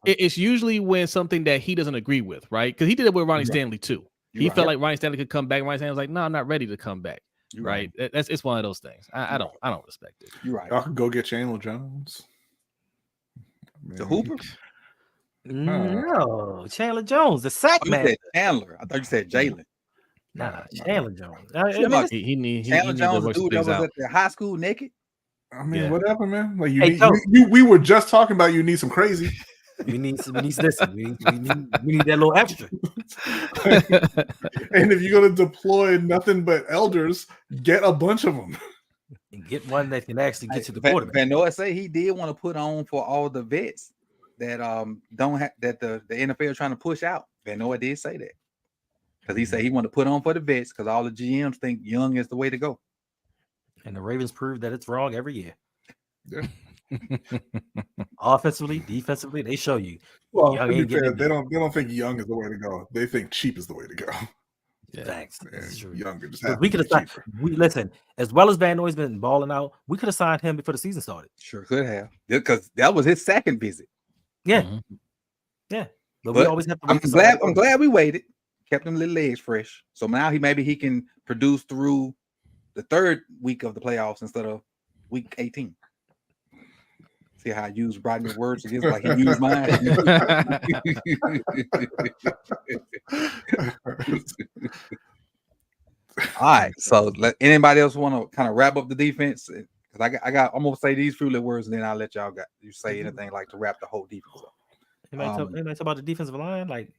It's usually when something that he doesn't agree with, right? Because he did it with Ronnie Stanley too. He felt like Ronnie Stanley could come back. Ronnie Stanley was like, no, I'm not ready to come back. Right. It's one of those things. I don't respect it. You're right. Y'all can go get Chandler Jones. The Hooper? No, Chandler Jones, the sack man. You said Chandler. I thought you said Jalen. Nah, Chandler Jones. Chandler Jones, the dude that was at the high school naked. I mean, whatever, man. Like we were just talking about you need some crazy. We need this. We need that little extra. And if you're gonna deploy nothing but elders, get a bunch of them. And get one that can actually get to the quarterback. Van Noy say he did want to put on for all the vets that don't have that the NFL trying to push out. Van Noy did say that because he said he want to put on for the vets because all the GMs think young is the way to go. And the Ravens prove that it's wrong every year. Yeah. Offensively, defensively, they show you. Well, to be fair, they don't think young is the way to go. They think cheap is the way to go. Yeah. Thanks. That's true. Younger, just we could have signed. Listen, as well as Van Noy's been balling out, we could have signed him before the season started. Sure could have, because that was his second visit. Yeah, yeah. But we always have to. I'm glad we waited, kept him little legs fresh. So now maybe he can produce through the third week of the playoffs instead of week 18. See how I use Rodney's words against like he used mine. All right. So anybody else want to kind of wrap up the defense? Because I'm gonna say these few little words and then I'll let y'all say anything like to wrap the whole defense up. Anybody talk about the defensive line? Like,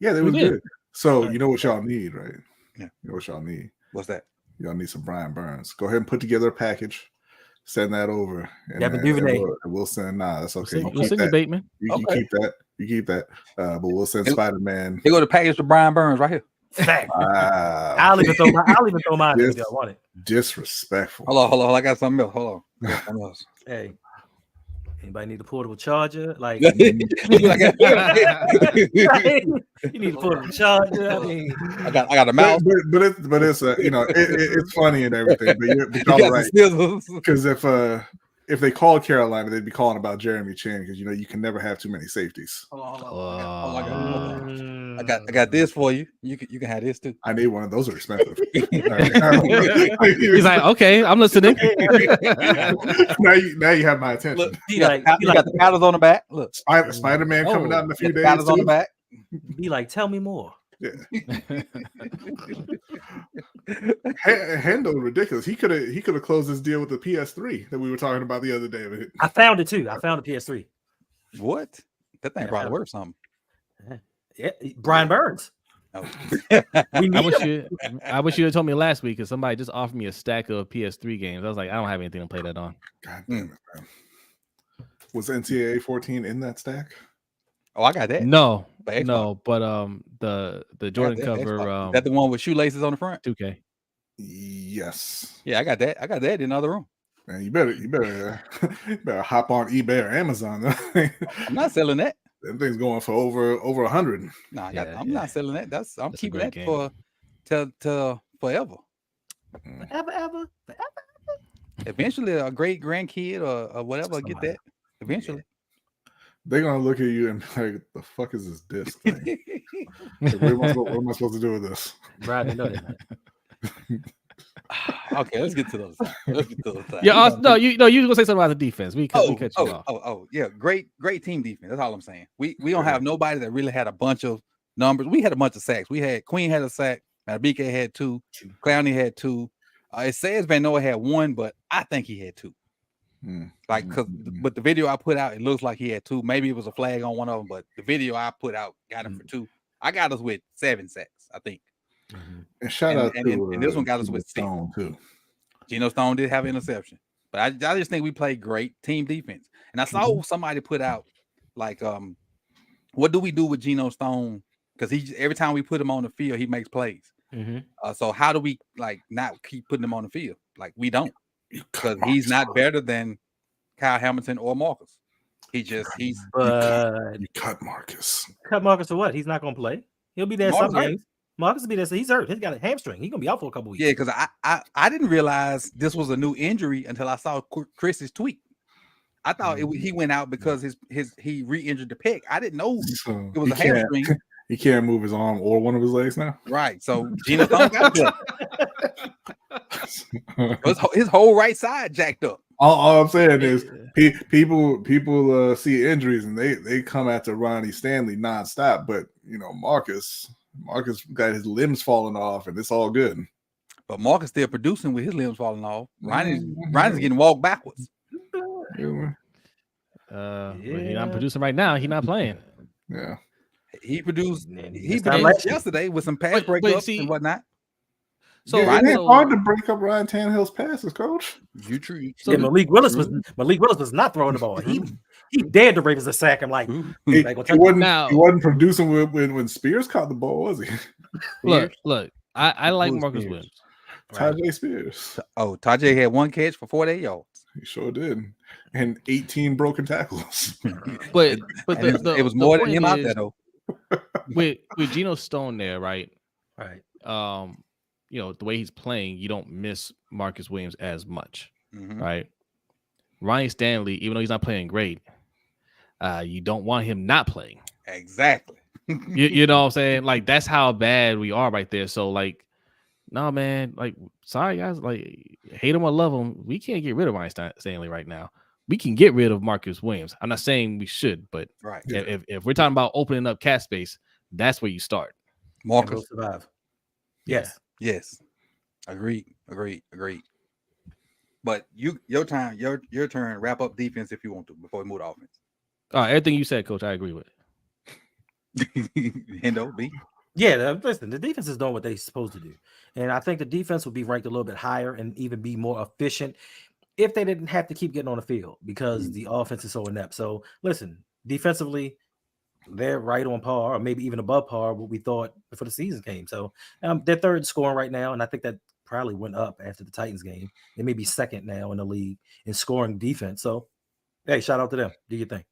yeah, they was good. So you know what y'all need, right? Yeah. You know what y'all need. What's that? Y'all need some Brian Burns. Go ahead and put together a package. Send that over. And we'll send. Nah, that's okay. We'll send you Bateman. You keep that. You keep that. But we'll send Spider-Man. They go to package for Brian Burns right here. I'll even throw mine if y'all want it. Disrespectful. Hold on. I got something else. Hold on. Hey. Anybody need a portable charger? Like you need a portable charger. I mean, I got a mouse, but it's it's funny and everything. But you're right, because if they called Carolina, they'd be calling about Jeremy Chin because you can never have too many safeties. Hold on. I got this for you. You can have this too. I need one of those. Are expensive. He's like, okay, I'm listening. now you have my attention. Look, you got the paddles on the back. Look, Spider-Man coming out in a few days. Paddles on the back. Be like, tell me more. Yeah. Hendo ridiculous. He could have closed his deal with the PS3 that we were talking about the other day. I found it too. I found the PS3. What? That thing probably worth something. Yeah, Brian Burns. Oh. I wish you had told me last week because somebody just offered me a stack of PS3 games. I was like, I don't have anything to play that on. God damn it, man. Was NCAA 14 in that stack? Oh, I got that. No, but the Jordan cover. Is that the one with shoelaces on the front? 2K. Yes. Yeah, I got that. I got that in the other room. Man, you better hop on eBay or Amazon. I'm not selling that. Them things going for over 100. Nah, I'm not selling that. I'm keeping that for till forever. Forever. Eventually, a great grandkid or whatever will get that. Eventually, they're gonna look at you and be like, "The fuck is this disc thing? What am I supposed to do with this?" Right, I know that. Okay, let's get to those. Yeah, no, you were gonna say something about the defense. We cut you off. Yeah, great team defense. That's all I'm saying. We don't have nobody that really had a bunch of numbers. We had a bunch of sacks. We had Queen had a sack, BK had 2, Clowney had 2. It says Van Noy had 1, but I think he had 2. But the video I put out, it looks like he had 2. Maybe it was a flag on one of them, but the video I put out got him for 2. I got us with 7 sacks, I think. And shout out to and this one got us with 6. Stone too. Geno Stone did have an interception, but I just think we played great team defense. And I saw somebody put out like, what do we do with Geno Stone? Because every time we put him on the field, he makes plays. So how do we not keep putting him on the field? Like we don't, because he's not better than Kyle Hamilton or Marcus. You cut Marcus. Cut Marcus for what? He's not going to play. He'll be there some games. Marcus will be there. So he's hurt. He's got a hamstring. He's going to be out for a couple weeks. Yeah, because I didn't realize this was a new injury until I saw Chris's tweet. I thought he went out because he re-injured the pec. I didn't know it was a hamstring. He can't move his arm or one of his legs now. Right. So Geno Stone got his whole right side jacked up. All I'm saying is people see injuries and they come after Ronnie Stanley nonstop, but Marcus got his limbs falling off and it's all good. But Marcus still producing with his limbs falling off. Ronnie's getting walked backwards. But he's not producing right now. He's not playing. Yeah. He produced yesterday with some pass breakups and whatnot. So it's hard to break up Ryan Tannehill's passes, coach. You true. So Malik Willis was not throwing the ball. He dared the Ravens to sack him. He wasn't producing when Spears caught the ball, was he? Look. I like Marcus Williams. Tajay Spears. Oh, Tajay had 1 catch for 48 yards. He sure did, and 18 broken tackles. but it was more than him out there though. With Geno Stone there, right? Right. The way he's playing, you don't miss Marcus Williams as much, right? Ronnie Stanley, even though he's not playing great, you don't want him not playing. Exactly. you know what I'm saying? Like, that's how bad we are right there. So, no, man, sorry, guys. Hate him or love him, we can't get rid of Ronnie Stanley right now. We can get rid of Marcus Williams. I'm not saying we should, but if we're talking about opening up cap space, that's where you start. Marcus will survive. Yes. Agreed. But your turn. Wrap up defense if you want to before we move to offense. All right, everything you said, Coach, I agree with. Hendo B. Yeah, listen, the defense is doing what they're supposed to do. And I think the defense would be ranked a little bit higher and even be more efficient if they didn't have to keep getting on the field because the offense is so inept. So, listen, defensively, they're right on par or maybe even above par what we thought before the season came. So, they're third in scoring right now, and I think that probably went up after the Titans game. They may be second now in the league in scoring defense. So, hey, shout out to them. Do your thing.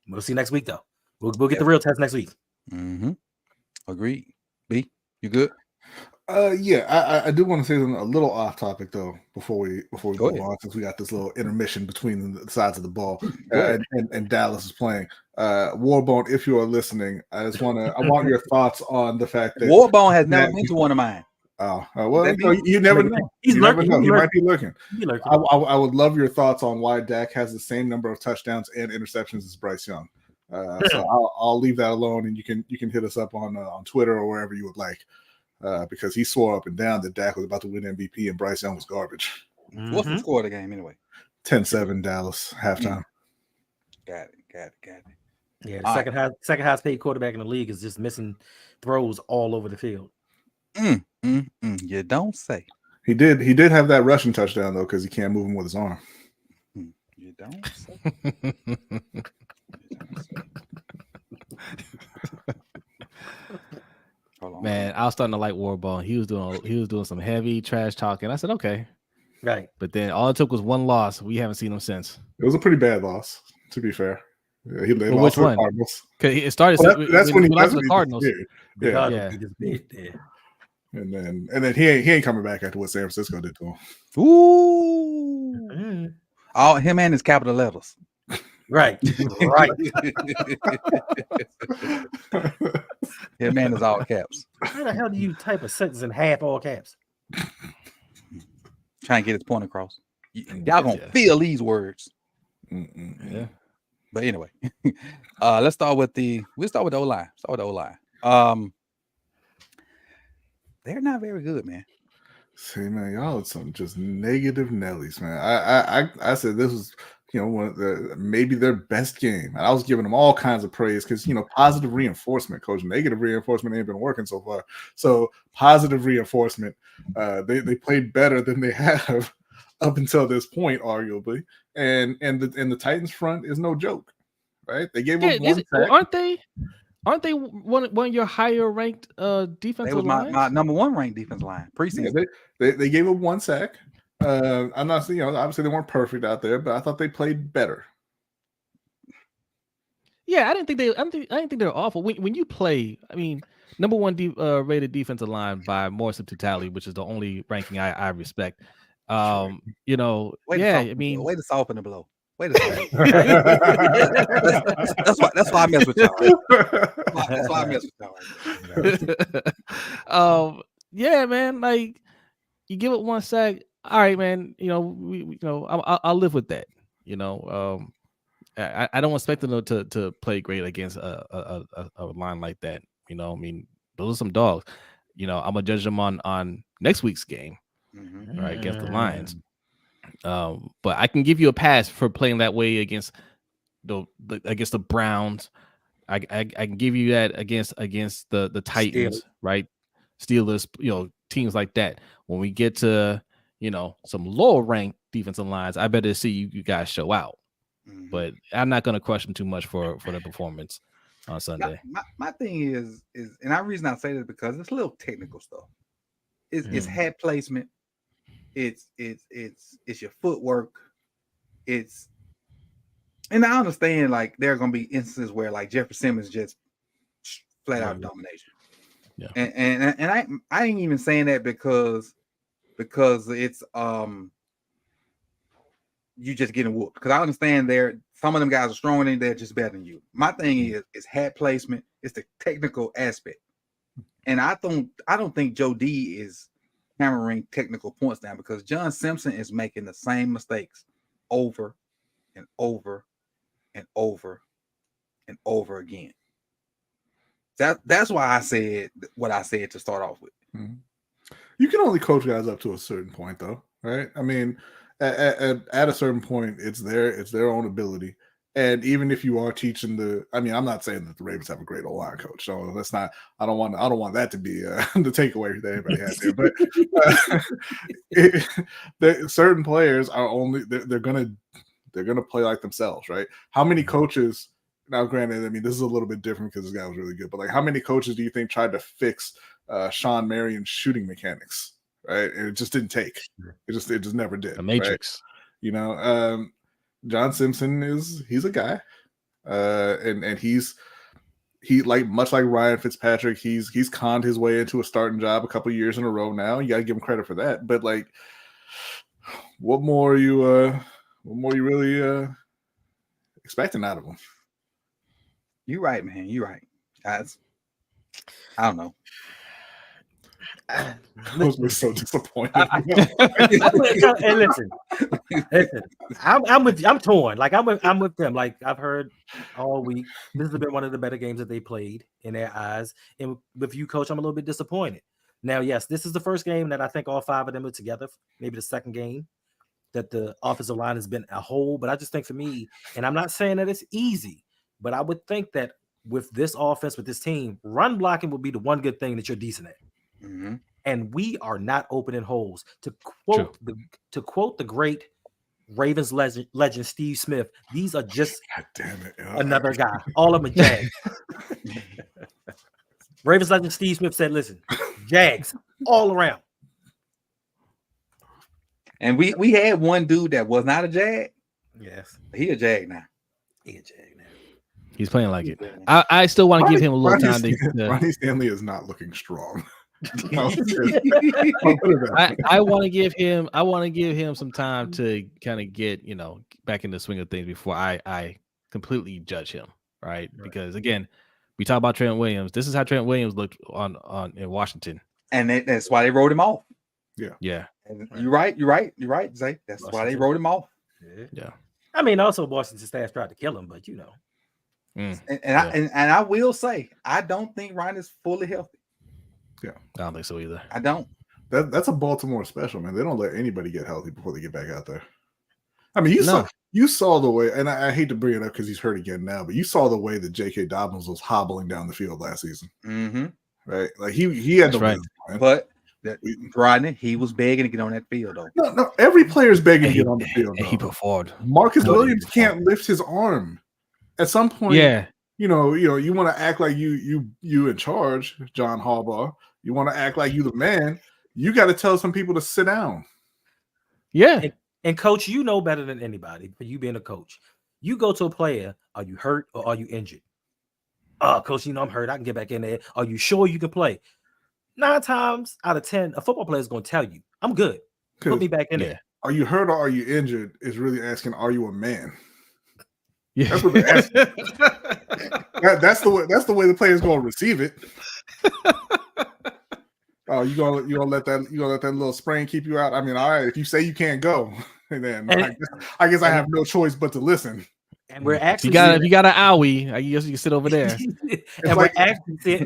We'll see next week, though. We'll get the real test next week. Agreed. B, you good? I do want to say something a little off topic though before we move on, since we got this little intermission between the sides of the ball and Dallas is playing. Warbone, if you are listening, I want your thoughts on the fact that Warbone has never been to one of mine. Well, you never know. He's lurking. He might be looking. I would love your thoughts on why Dak has the same number of touchdowns and interceptions as Bryce Young. So I'll leave that alone, and you can hit us up on Twitter or wherever you would like, because he swore up and down that Dak was about to win MVP and Bryce Young was garbage. What's the score of the game anyway? 10-7 Dallas halftime. Got it. Yeah, the second highest paid quarterback in the league is just missing throws all over the field. You don't say. He did have that rushing touchdown though, because he can't move him with his arm. You don't say. Man, I was starting to like Warbone. He was doing some heavy trash talking. I said, okay. Right. But then all it took was one loss. We haven't seen him since. It was a pretty bad loss, to be fair. Yeah, he lost which to the one? Cardinals. It started. That's when he lost to the Cardinals. Yeah. And then he ain't coming back after what San Francisco did to him. Ooh. All him and his capital letters. Right. Him and his all caps. How the hell do you type a sentence in half all caps? trying to get his point across. Y'all gonna feel these words. Yeah. But anyway, let's start with the O-line. They're not very good, man. See, man, y'all are some just negative Nellies, man. I said this was, one of the maybe their best game. And I was giving them all kinds of praise because positive reinforcement, coach. Negative reinforcement ain't been working so far. So positive reinforcement, they played better than they have up until this point, arguably. And the Titans front is no joke, right? They gave up one sack. Aren't they one of your higher ranked defensive lines? My number one ranked defensive line preseason. Yeah, they gave up one sack. I'm not saying obviously they weren't perfect out there, but I thought they played better. Yeah, I didn't think they were awful. When you play, I mean, number one rated defensive line by more totality, which is the only ranking I respect. Way to soften the blow. Wait a second. that's why I mess with y'all. That's why I mess with y'all. Yeah, man. Like you give it one sack. All right, man. I'll live with that. I don't expect them to play great against a line like that. I mean, those are some dogs. I'm gonna judge them on next week's game, right, against the Lions. But I can give you a pass for playing that way against the Browns. I can give you that against the Titans, right? Steelers, teams like that. When we get to some lower ranked defensive lines, I better see you guys show out. But I'm not going to crush them too much for the performance on Sunday. My thing is, and the reason I say this because it's a little technical stuff. It's head placement. It's your footwork. And I understand like there are going to be instances where like Jeffrey Simmons just flat out domination. Yeah. And I ain't even saying that because it's you just getting whooped. Because I understand some of them guys are stronger than you, they're just better than you. My thing is head placement, it's the technical aspect. And I don't think Joe D is hammering technical points down because John Simpson is making the same mistakes over and over and over and over again. That's why I said what I said to start off with. Mm-hmm. You can only coach guys up to a certain point, though, right? I mean, at a certain point, it's their own ability. And even if you are teaching I'm not saying that the Ravens have a great O-line coach, so that's not. I don't want that to be the takeaway that everybody has here. But certain players are only they're gonna play like themselves, right? How many coaches? Now, granted, I mean this is a little bit different because this guy was really good, but like how many coaches do you think tried to fix Sean Marion's shooting mechanics? Right, and it just didn't take. It just never did. The Matrix, right? John Simpson he's a guy, and he's much like Ryan Fitzpatrick, he's conned his way into a starting job a couple years in a row now. You gotta give him credit for that. But like, what more are you really expecting out of him? You're right, man. You're right. I don't know. We're so disappointed. And listen, I'm torn. Like I'm with them. Like I've heard all week, this has been one of the better games that they played in their eyes. And with you, coach, I'm a little bit disappointed. Now, yes, this is the first game that I think all five of them are together. Maybe the second game that the offensive line has been a whole. But I just think for me, and I'm not saying that it's easy, but I would think that with this offense, with this team, run blocking would be the one good thing that you're decent at. Mm-hmm. And we are not opening holes. To quote the great Ravens legend Steve Smith, these are just another guy. All of them are Jags. Ravens legend Steve Smith said, "Listen, Jags all around." And we had one dude that was not a Jag. Yes, he a Jag now. He's playing like it. I still want to give him a little time. Ronnie Stanley is not looking strong. I want to give him some time to kind of get back in the swing of things before I completely judge him, right? Because again, we talk about Trent Williams. This is how Trent Williams looked on in Washington, and that's why they wrote him off. Yeah. And you're right, Zay. That's why they wrote him off. Yeah. I mean, also Washington staff tried to kill him, but And I will say, I don't think Ryan is fully healthy. Yeah, I don't think so either. I don't. That's a Baltimore special, man. They don't let anybody get healthy before they get back out there. I mean, you saw the way, and I hate to bring it up because he's hurt again now, but you saw the way that J.K. Dobbins was hobbling down the field last season, right? Like he had right. But Rodney, he was begging to get on that field, though. No, every player's begging to get on the field. He performed. Marcus Williams can't lift his arm. At some point, you want to act like you in charge, John Harbaugh. You want to act like you the man. You got to tell some people to sit down. Yeah. And coach, you know better than anybody, for you being a coach. You go to a player, are you hurt or are you injured? Coach, I'm hurt. I can get back in there. Are you sure you can play? 9 times out of 10, a football player is going to tell you, I'm good. Put me back in there. Are you hurt or are you injured is really asking, are you a man? Yeah. That's what they're asking. that's the way the player's going to receive it. Oh, you gonna let that little sprain keep you out? I mean, all right, if you say you can't go, then I guess I have no choice but to listen. And we're actually if you got an owie, I guess you can sit over there. And we're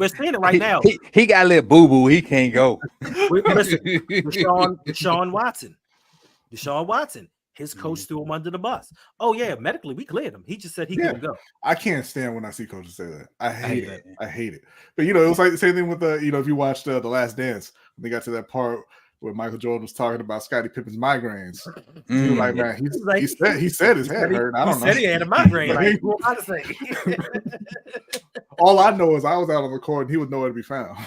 seeing it right now. He got a little boo-boo, he can't go. Listen, Deshaun Watson. His coach threw him under the bus. Oh yeah, medically we cleared him. He just said he couldn't go. I can't stand when I see coaches say that. I hate it. I hate it. But it was like the same thing with if you watched The Last Dance, they got to that part where Michael Jordan was talking about Scottie Pippen's migraines. He was like, man, he said his head hurt. I don't know. He said he had a migraine. Like, what am I to say? All I know is I was out on the court and he was nowhere to be found.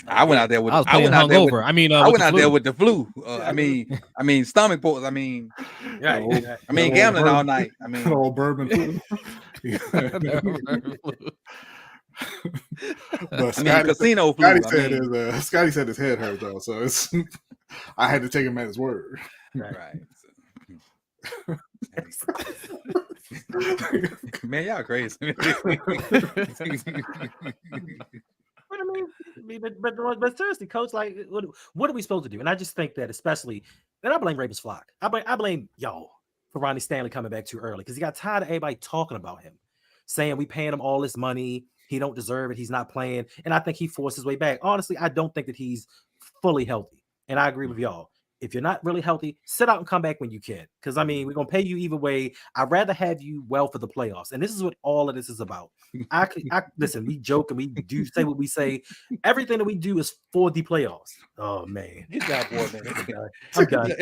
I went out there with. I went out there with the flu. I mean, stomach pulse. I mean, gambling all night. I mean, old bourbon flu. But casino flu. Scotty said his head hurt though, so I had to take him at his word. Right. Man, y'all crazy. But seriously, coach, like, what are we supposed to do? And I just think that, especially, and I blame Ravens Flock. I blame y'all for Ronnie Stanley coming back too early because he got tired of everybody talking about him, saying we paying him all this money, he don't deserve it, he's not playing, and I think he forced his way back. Honestly, I don't think that he's fully healthy, and I agree with y'all. If you're not really healthy, sit out and come back when you can. Because, I mean, we're going to pay you either way. I'd rather have you well for the playoffs. And this is what all of this is about. Listen, we joke and we do say what we say. Everything that we do is for the playoffs. Oh, man. Good job, boy, man. I'm done.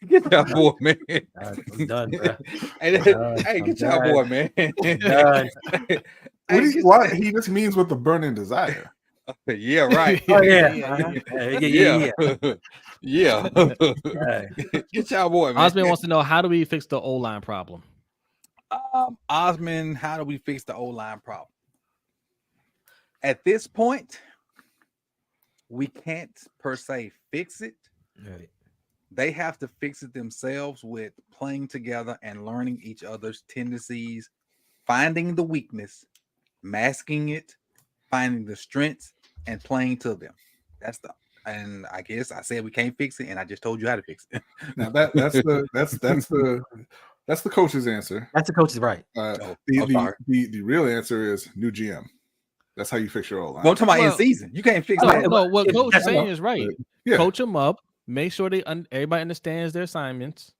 Good job, boy, man. I'm done, bro. Hey, good job, boy, man. I'm done. What he just means with the burning desire. Yeah, right. Oh, yeah. Yeah. Get y'all boy, man. Osman wants to know, how do we fix the O-line problem? Osman, how do we fix the O-line problem? At this point, we can't per se fix it. Right. They have to fix it themselves with playing together and learning each other's tendencies, finding the weakness, masking it, finding the strengths, and playing to them. And I guess I said we can't fix it, and I just told you how to fix it. Now that's the coach's answer. That's the coach's right. The real answer is new GM. That's how you fix your O-line. Well, I'm talking about in season. You can't fix that. No, what coach is saying is right. Yeah. Coach them up. Make sure everybody understands their assignments.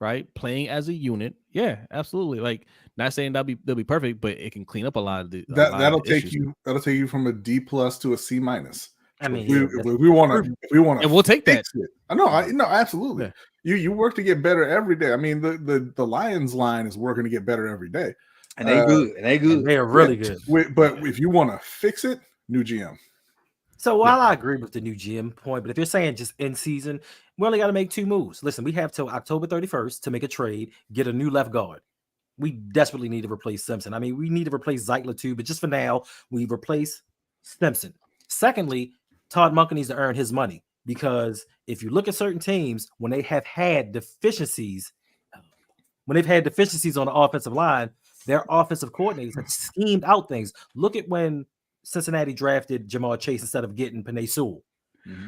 Right, playing as a unit. Yeah, absolutely. Like, not saying they'll be perfect, but it can clean up a lot of the. That'll take you from a D+ to a C-. I mean, if we want to, and we'll take that. No, absolutely. Yeah. You work to get better every day. I mean, the Lions line is working to get better every day, and they good. They are really good. But if you want to fix it, new GM. So while I agree with the new GM point, but if you're saying just in season, we only got to make 2 moves. Listen, we have till October 31st to make a trade, get a new left guard. We desperately need to replace Simpson. I mean, we need to replace Zeitler too, but just for now, we replace Simpson. Secondly, Todd Monken needs to earn his money, because if you look at certain teams, when they have had deficiencies on the offensive line, their offensive coordinators have schemed out things. Look at when Cincinnati drafted Jamar Chase instead of getting Penei Sewell.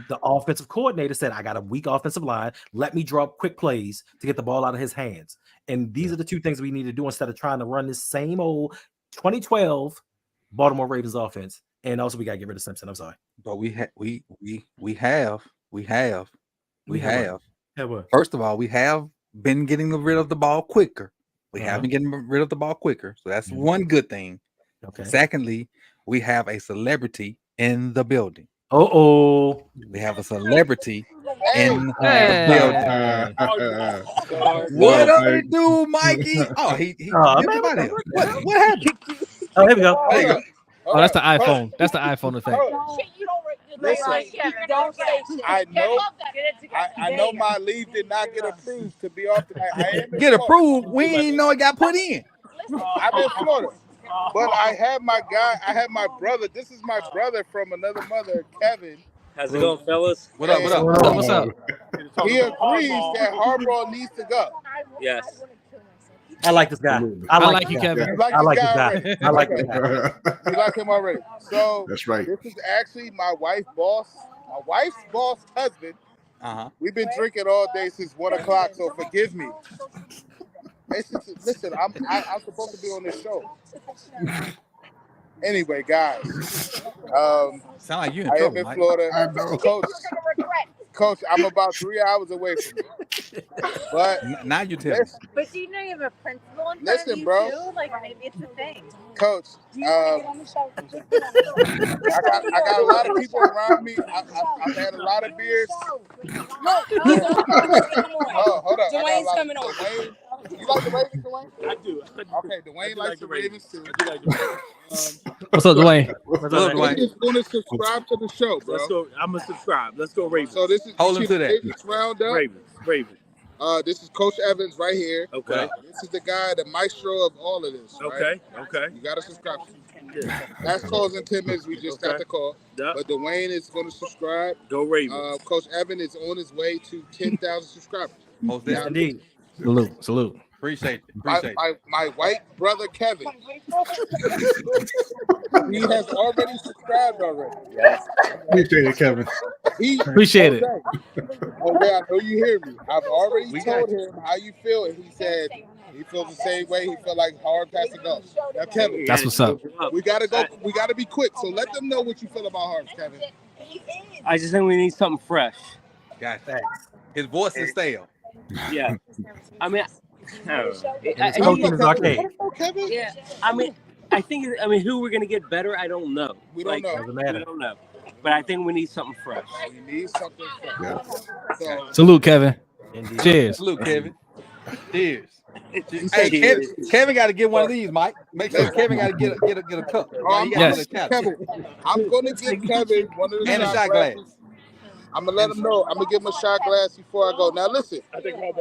The offensive coordinator said, I got a weak offensive line. Let me draw up quick plays to get the ball out of his hands. And these are the two things we need to do instead of trying to run this same old 2012 Baltimore Ravens offense. And also, we got to get rid of Simpson. I'm sorry. But we have. What? First of all, we have been getting rid of the ball quicker. We have been getting rid of the ball quicker. So that's one good thing. Okay. Secondly, we have a celebrity in the building. We have a celebrity in the building. What up, dude, Mikey? Oh, he man, what happened? Oh, here we go. There you go. Oh, that's the iPhone. That's the iPhone effect. Listen, I know my leave did not get approved to be off tonight. I am get approved. We didn't know it got put in. I'm in Florida. But I have my brother. This is my brother from another mother, Kevin. How's it going, fellas? What up? What's up? He agrees that Harbaugh needs to go. Yes. I like this guy. I like you, Kevin. I like this guy. I like this guy. You like him already. So that's right. This is actually my wife's boss husband. We've been drinking all day since 1 o'clock, so forgive me. Listen, I'm supposed to be on this show. Anyway, guys. Sound like you in I trouble, am in Mike. Florida. Coach, I'm about 3 hours away from you. But now you tell me. But do you know you have a principal in front Listen, of you bro. too? Like maybe it's a thing. Coach, I got a lot of people around me. I've had a lot of beers. Oh, hold up. Dwayne's coming over. Dwayne, you like the Ravens, Dwayne? I do. Okay, Dwayne likes the Ravens too. What's up, Dwayne? Dwayne is going to subscribe to the show, bro. Let's go. I'm gonna subscribe. Let's go Ravens. So this is hold him to that. Ravens Roundup. Ravens. This is Coach Evans right here. Okay. This is the guy, the maestro of all of this. Right? Okay. You got to subscribe. That's calls in 10 minutes. We just got the call. Yep. But Dwayne is going to subscribe. Go Ravens. Coach Evan is on his way to 10,000 subscribers. Most Yes, indeed. Salute. Appreciate it. My white brother Kevin. He has already subscribed already. Appreciate it, Kevin. Appreciate it. Okay, I know you hear me. I've already told him how you feel, and he said he feels the same way. He felt like hard passing up. Now, Kevin, That's what's up. We gotta go. We gotta be quick. So let them know what you feel about Harps, Kevin. I just think we need something fresh. Gotcha. His voice is stale. Yeah. I mean, I don't know. Kevin? Yeah. I think who we're gonna get better. I don't know. We don't know. Doesn't matter. We don't know. But I think we need something fresh. We need something fresh. So, Salute, Kevin. Indeed. Cheers. Salute, Kevin. Cheers. Hey, Kevin got to get one of these, Mike. Make sure Kevin got to get a cup. Yes. Kevin, I'm gonna give Kevin one of the and a shot glass. I'm gonna let him know. I'm gonna give him a shot glass before I go. Now listen,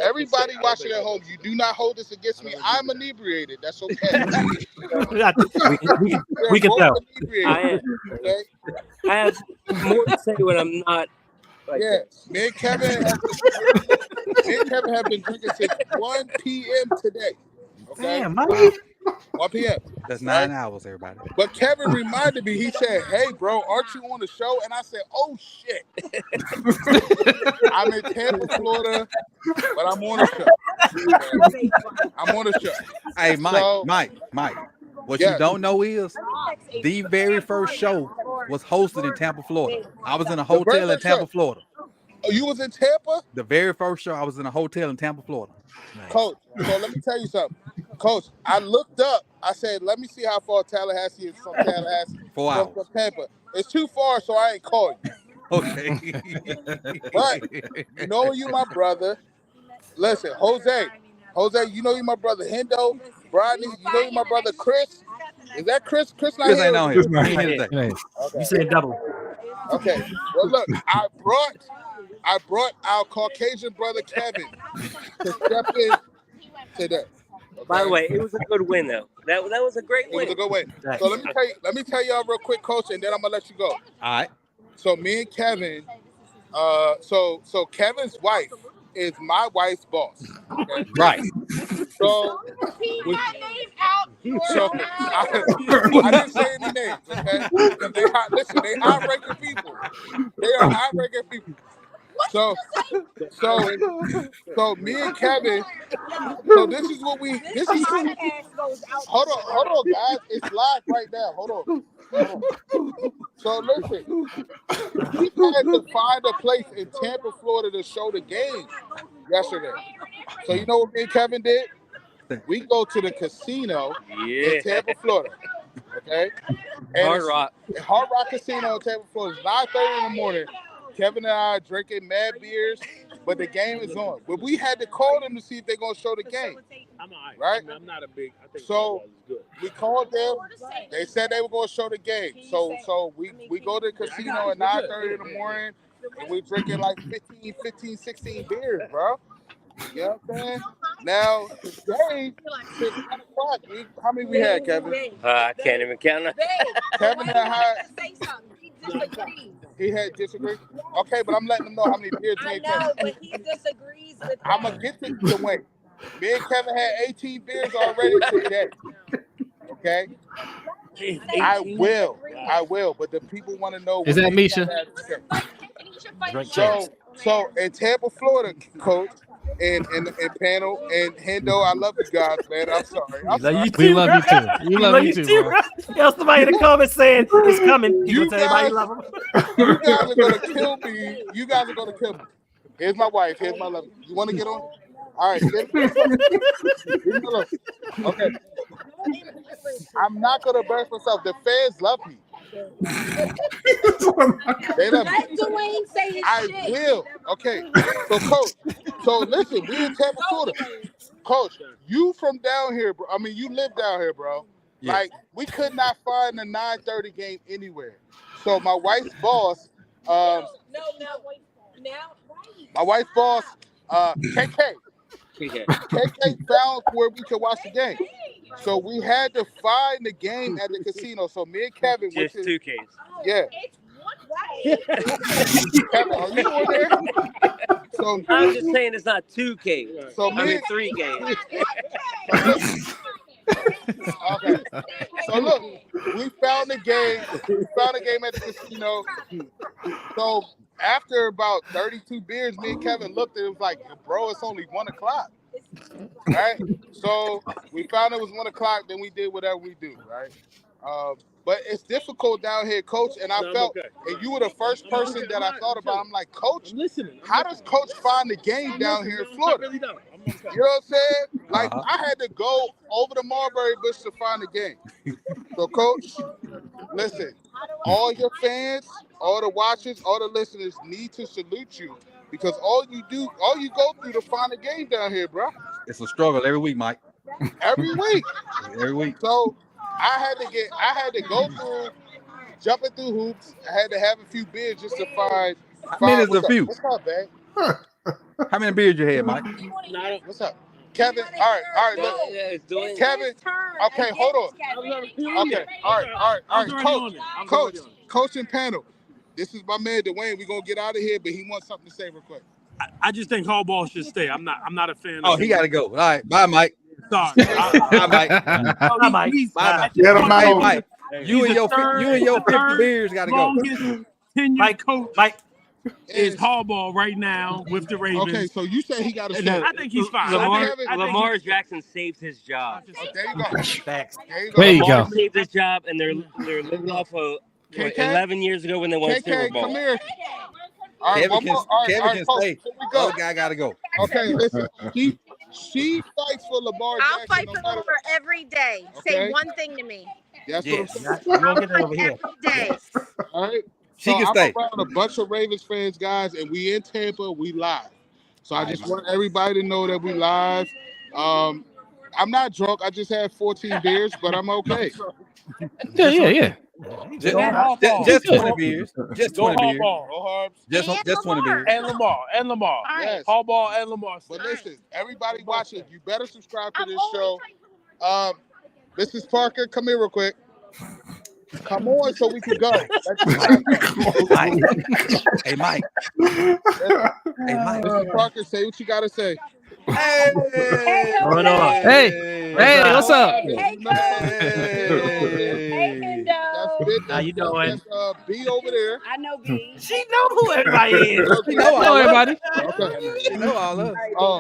everybody watching at home, you do not hold this against me. I'm inebriated. That's okay. we can tell. I have more to say when I'm not. Me and Kevin have been drinking since 1 p.m. today. Okay? Damn, Mike. 1 p.m. That's 9 hours, everybody. But Kevin reminded me, he said, hey, bro, aren't you on the show? And I said, oh, shit. I'm in Tampa, Florida, but I'm on the show. I'm on the show. Hey, Mike. What you don't know is the very first show was hosted in Tampa, Florida. I was in a hotel in Tampa, Florida. Oh, you was in Tampa? The very first show, I was in a hotel in Tampa, Florida. Nice. Coach, so let me tell you something. Coach, I looked up. I said, let me see how far Tallahassee is from Tallahassee. 4 hours. From Tampa. It's too far, so I ain't called you. Okay. But you know you my brother. Listen, Jose, you know you my brother. Hendo, Rodney, you know you my brother Chris. Is that Chris? Chris not here. Ain't on here. Okay. You said double. Okay. Well, look, I brought our Caucasian brother Kevin to step in today. Okay? By the way, it was a good win, though. That was a great win. It was a good win. So let me tell y'all real quick, Coach, and then I'm gonna let you go. All right. So me and Kevin, so Kevin's wife is my wife's boss. Okay? Right. So So I didn't say any names, okay? They high-ranking people. They are high-ranking people. So me and Kevin. So this is what we. This is. Hold on, guys. It's live right now. Hold on. So listen, we had to find a place in Tampa, Florida, to show the game yesterday. So you know what me and Kevin did? We go to the casino in Tampa, Florida. Okay. And Hard Rock Casino in Tampa, Florida. It's 9:30 in the morning. Kevin and I are drinking mad beers, but the game is on. But we had to call them to see if they're gonna show the game. Right? I'm not a big. I think so we called them. They said they were gonna show the game. So we go to the casino at 9:30 in the morning, and we're drinking like 15, 16 beers, bro. You know what I'm saying? Now, today, since 1 o'clock, how many we had, Kevin? I can't even count. Kevin had he had disagreed. Okay, but I'm letting him know how many beers he had. I know, but he disagrees with I'm going to get to the way. Me and Kevin had 18 beers already today. Okay? I will, but the people want to know. Is that Misha? So in Tampa, Florida, Coach, and panel and Hendo, I love you guys, man. I'm sorry. We love you too. We love you too, bro. Yo, somebody in the comments saying it's coming. You guys are gonna kill me. You guys are gonna kill me. Here's my wife. Here's my love. You want to get on? All right. Okay. I'm not gonna embarrass myself. The fans love me. They love me. I will. Okay. So, Coach. So, listen. We in Tampa, Florida. Coach, you from down here, bro. I mean, you live down here, bro. Yes. Like, we could not find the 9:30 game anywhere. So, my wife's boss. My wife's boss, KK. KK found where we could watch the game. So we had to find the game at the casino. So me and Kevin went to 2Ks. Yeah. Kevin, are you on there? So I'm just saying it's not 2K. So I mean 3 games. Okay. So look, we found the game. We found the game at the casino. So after about 32 beers, me and Kevin looked and it was like, bro, it's only 1 o'clock. Right? So we found it was 1 o'clock, then we did whatever we do, right? But it's difficult down here, Coach, and I felt, and you were the first person that I thought about. I'm like, Coach, how does Coach find the game down here in Florida? You know what I'm saying? Like, I had to go over the Mulberry Bush to find the game. So, Coach, listen, all your fans, all the watchers, all the listeners need to salute you because all you go through to find a game down here, bro. It's a struggle every week, Mike. Every week. Every week. So I had to go through jumping through hoops. I had to have a few beers just to find. How many is a few? What's up, man? How many beers you had, Mike? What's up? Kevin, all right, look. Kevin, okay, hold on. Okay, all right. Coach and panel. This is my man, Dwayne. We're gonna get out of here, but he wants something to say real quick. I just think Harbaugh should stay. I'm not a fan. Oh, he got to go. All right, bye, Mike. Sorry. Bye, Mike. Bye, Mike. Bye, Mike. You and your 50 beers got to go. Mike, is Harbaugh right now with the Ravens. Okay, so you say he got to stay. I think he's fine. Lamar Jackson saved his job. There you go. Facts. There you go. Lamar saved his job, and they're living off of 11 years ago when they won Super Bowl. Come here. All right, Kevin can stay. The other guy got to go. Okay, listen. She fights for Lamar Jackson. I'll fight for Lamar every day. Say one thing to me. That's yes. what You don't get that over here. Every day. All right. She can stay. I'm around a bunch of Ravens fans, guys, and we in Tampa. We live. So I just want everybody to know that we live. I'm not drunk. I just had 14 beers, but I'm okay. Yeah. Just 20 beers. Just 20 beers. No Just 20 beers. And Lamar. Yes. Harbaugh and Lamar. But listen, everybody watching, you better subscribe to this show. Mrs. Parker, come here real quick. Come on so we can go. Mike. Hey, Mike. Mr. Parker, say what you got to say. Hey. Hey. Hey, what's up? Hey, hey, Hendo. How you doing? That's B over there. I know B. She know who everybody is. You know Hello, all of us. everybody. You know all of us.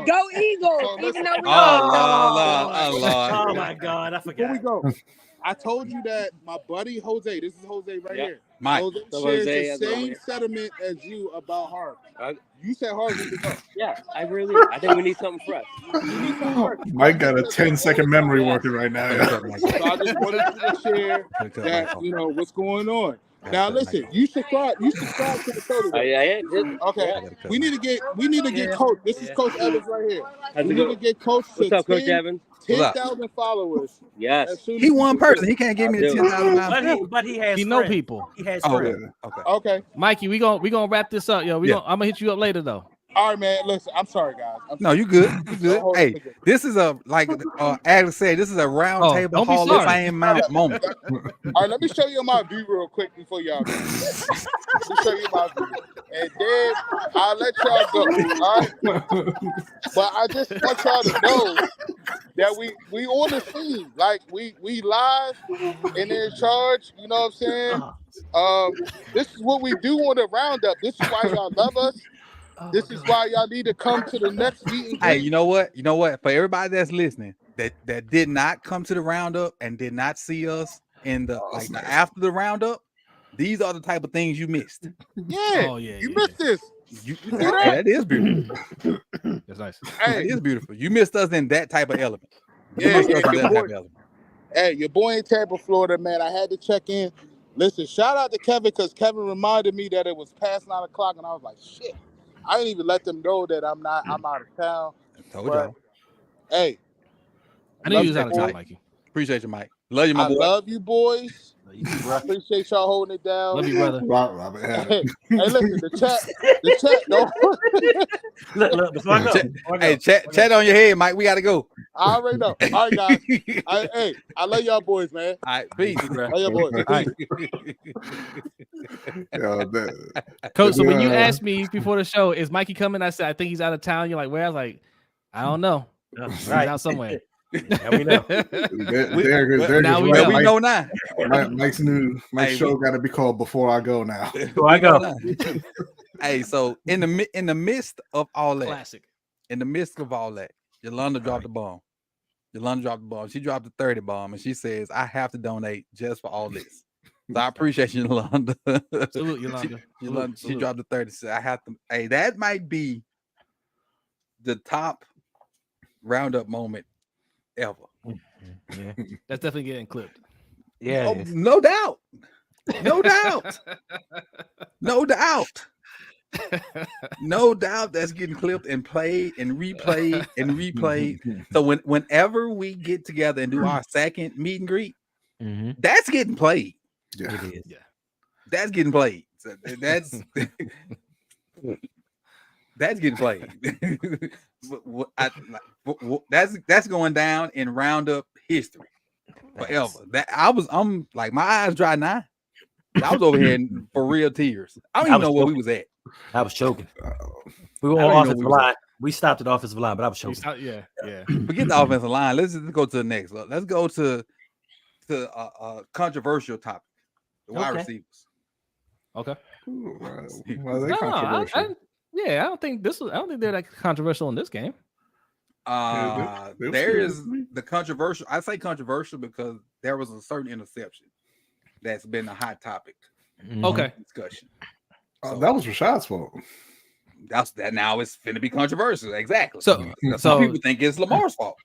Go Eagles, even though we Oh, Lord. Oh my God, I Here we forgot. go. I told you that my buddy Jose, this is Jose right here. Mike. Jose So shares Jose the has same one. sentiment as you about Harvey. You said Harvey was up. Yeah, I really do. I think we need something fresh. Mike got a 10-second memory working right now. So I just wanted you to share that, you know, what's going on. Now listen, you subscribe to the show today. Okay. We need to get Coach. This is Coach Evans right here. We need to get Coach What's to up, Coach Evans? 10,000 followers. Yes. He one person. He can't give me the 10,000. But he has He know friends. people. He has Oh, friends. Okay. Mikey, we gonna wrap this up, yo. I'm gonna hit you up later though. All right, man. Listen, I'm sorry, guys. No, you good. You good. Hey, this is a Alex said. This is a round table don't be Hall of sorry. Fame moment. All right, let me show you my view real quick before y'all go. Let me show you my view. And then I'll let y'all go. All right. But I just want y'all to know that we on the scene. Like we live and in charge. You know what I'm saying? This is what we do on the Roundup. This is why y'all love us. This is why y'all need to come to the next meeting. Hey, you know what? For everybody that's listening, that did not come to the Roundup and did not see us in the after the Roundup, these are the type of things you missed. Yeah, you missed this. You see that? That is beautiful. That's nice. Hey, that is beautiful. You missed us in that type of element. Hey, your boy in Tampa, Florida, man. I had to check in. Listen, shout out to Kevin because Kevin reminded me that it was past 9 o'clock, and I was like, shit. I didn't even let them know that I'm out of town. I told y'all. Hey. I knew you was out of town, Mikey. Appreciate you, Mike. Love you, my boy. I love you, boys. I appreciate y'all holding it down. Love you, brother. Robert. Hey, listen, the chat, don't. Look, before I go. Hey, chat on your head, Mike. We gotta go. I already know. All right, guys. I love y'all boys, man. All right, peace. Love y'all boys. Coach, so when you asked me before the show, is Mikey coming? I said, I think he's out of town. You're like, where? I was like, I don't know. He's out somewhere. Now we know. Now we know now. Mike's show got to be called Before I Go now. Before I go. Hey, so in the midst of all that, classic. In the midst of all that, Yolanda dropped the bomb. She dropped the 30 bomb, and she says, "I have to donate just for all this." So I appreciate you, Yolanda. Salute, Yolanda. She dropped the 30. So I have to. Hey, that might be the top Roundup moment ever. Yeah. That's definitely getting clipped. Yeah. Oh, no doubt. No doubt. No doubt. No doubt that's getting clipped and played and replayed and replayed. So whenever we get together and do our second meet and greet, that's getting played. Yeah. It is. Yeah. That's getting played. So that's that's getting played. That's going down in Roundup history forever. I'm like, my eyes dry now. I was over here for real tears. I don't even know where we was at. I was choking. We were on offensive line. We stopped at offensive line, but I was choking. Yeah. Forget the offensive line. Let's just go to the next. Let's go to a controversial topic. The wide receivers. Okay. Why are they controversial? I don't think they're that controversial in this game. There is the controversial. I say controversial because there was a certain interception that's been a hot topic. Okay. Discussion. So, that was Rashad's fault. That's that. Now it's finna be controversial. Exactly. So some people think it's Lamar's fault.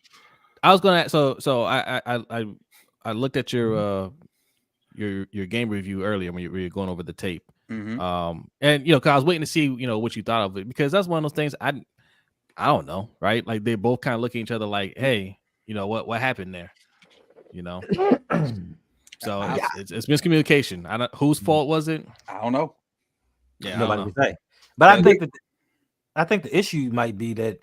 I was gonna. So I looked at your game review earlier when you were going over the tape. And cause I was waiting to see what you thought of it, because that's one of those things I don't know, right? Like they both kind of look at each other like, hey, what happened there, So it's miscommunication. I don't. Whose fault was it? I don't know. Yeah, nobody can say. But I think the issue might be that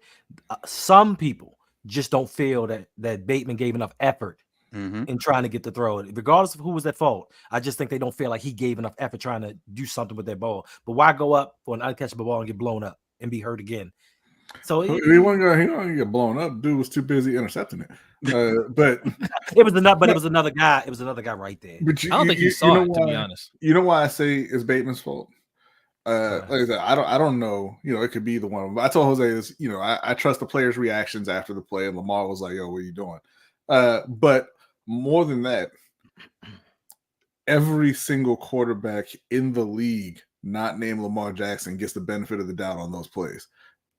some people just don't feel that Bateman gave enough effort in trying to get the throw, regardless of who was at fault. I just think they don't feel like he gave enough effort trying to do something with that ball. But why go up for an uncatchable ball and get blown up and be hurt again? So he wasn't gonna get blown up. Dude was too busy intercepting it. But it was another guy. It was another guy right there. But I don't think he saw it, to be honest. You know why I say it's Bateman's fault? Like I said, I don't know. It could be either one of them. I told Jose this. I trust the players' reactions after the play, and Lamar was like, "Yo, what are you doing?" But more than that, every single quarterback in the league, not named Lamar Jackson, gets the benefit of the doubt on those plays.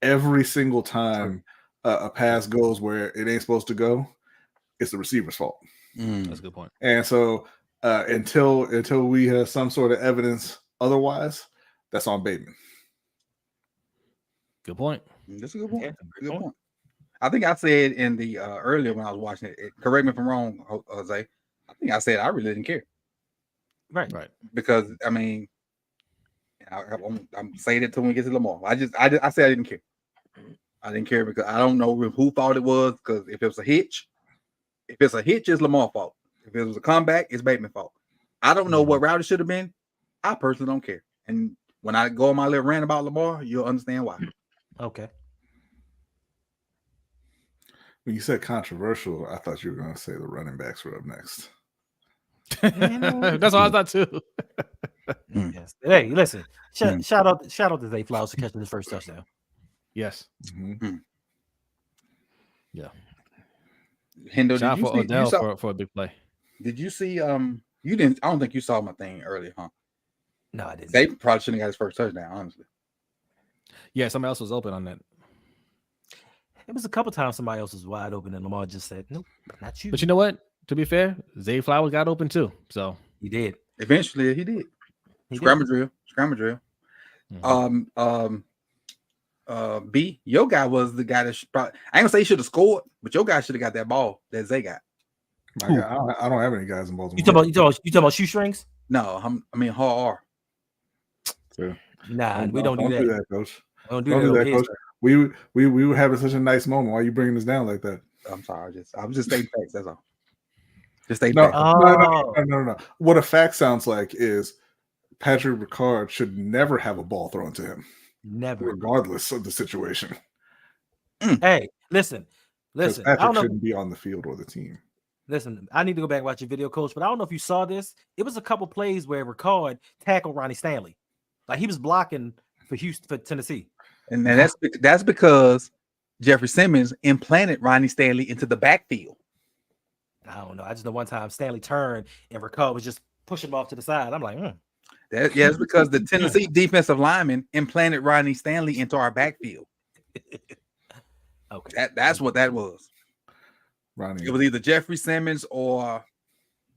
Every single time a pass goes where it ain't supposed to go, it's the receiver's fault. That's a good point. And so until we have some sort of evidence otherwise, that's on Bateman. Good point. That's a good point. Good point. I think I said in the earlier when I was watching it, correct me if I'm wrong, Jose. I think I said I really didn't care. Right. Because I mean, I'm saying it till we get to Lamar. I said I didn't care. I didn't care because I don't know who fault it was. Because if it was a hitch, it's Lamar's fault. If it was a comeback, it's Bateman's fault. I don't know what route it should have been. I personally don't care. And when I go on my little rant about Lamar, you'll understand why. Okay. When you said controversial, I thought you were going to say the running backs were up next. That's all I thought too. Yes. Hey, listen. Shout out to Zay Flowers for catching his first touchdown. Yes. Yeah. Hendo, shout out for Odell for a big play. Did you see? You didn't. I don't think you saw my thing earlier, huh? No, I didn't. They probably shouldn't have got his first touchdown, honestly. Yeah, somebody else was open on that. It was a couple times somebody else was wide open, and Lamar just said, "Nope, not you." But you know what? To be fair, Zay Flowers got open too. So he did. Eventually, he did. Scramble drill. B, your guy was the guy that I ain't gonna say he should have scored, but your guy should have got that ball that Zay got. I don't have any guys in Baltimore. You talking about shoestrings? No, I mean R. Nah, we don't do that, Coach. Don't do that, Coach. We were having such a nice moment. Why are you bringing us down like that? I'm sorry. I was just stating facts. That's all. Just stating No, facts. No. What a fact sounds like is Patrick Ricard should never have a ball thrown to him. Never, regardless of the situation. Hey, listen. Patrick shouldn't be on the field or the team. Listen, I need to go back and watch your video, Coach, but I don't know if you saw this. It was a couple plays where Ricard tackled Ronnie Stanley, like he was blocking for Tennessee, and that's because Jeffrey Simmons implanted Ronnie Stanley into the backfield. I don't know. I just know one time Stanley turned and Ricard was just pushing him off to the side. I'm like, it's because the Tennessee defensive lineman implanted Ronnie Stanley into our backfield. Okay, that's what that was. Ronnie. It was either Jeffrey Simmons or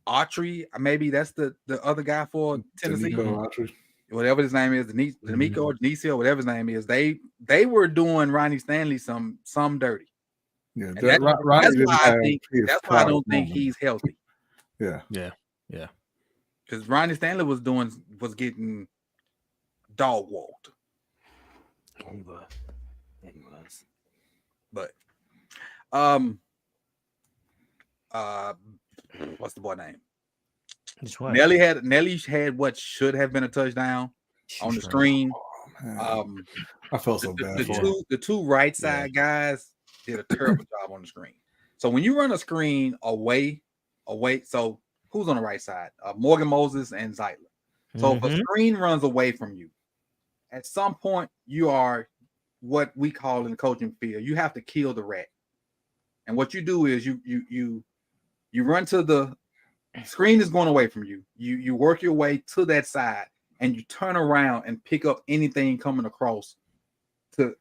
Autry. Maybe that's the other guy for Tennessee. Whatever his name is, D'Amico or Denicio, whatever his name is. They were doing Ronnie Stanley some dirty. Yeah, that's why I don't think he's healthy. Yeah. Because Ronnie Stanley was getting dog walked. He was. But what's the boy name? Nelly had what should have been a touchdown on the screen. Oh, I felt so bad. The two right side guys did a terrible job on the screen. So when you run a screen away, so who's on the right side? Morgan Moses and Zeitler. So if a screen runs away from you, at some point you are what we call in the coaching field, you have to kill the rat. And what you do is you run to the screen is going away from you. You work your way to that side and you turn around and pick up anything coming across to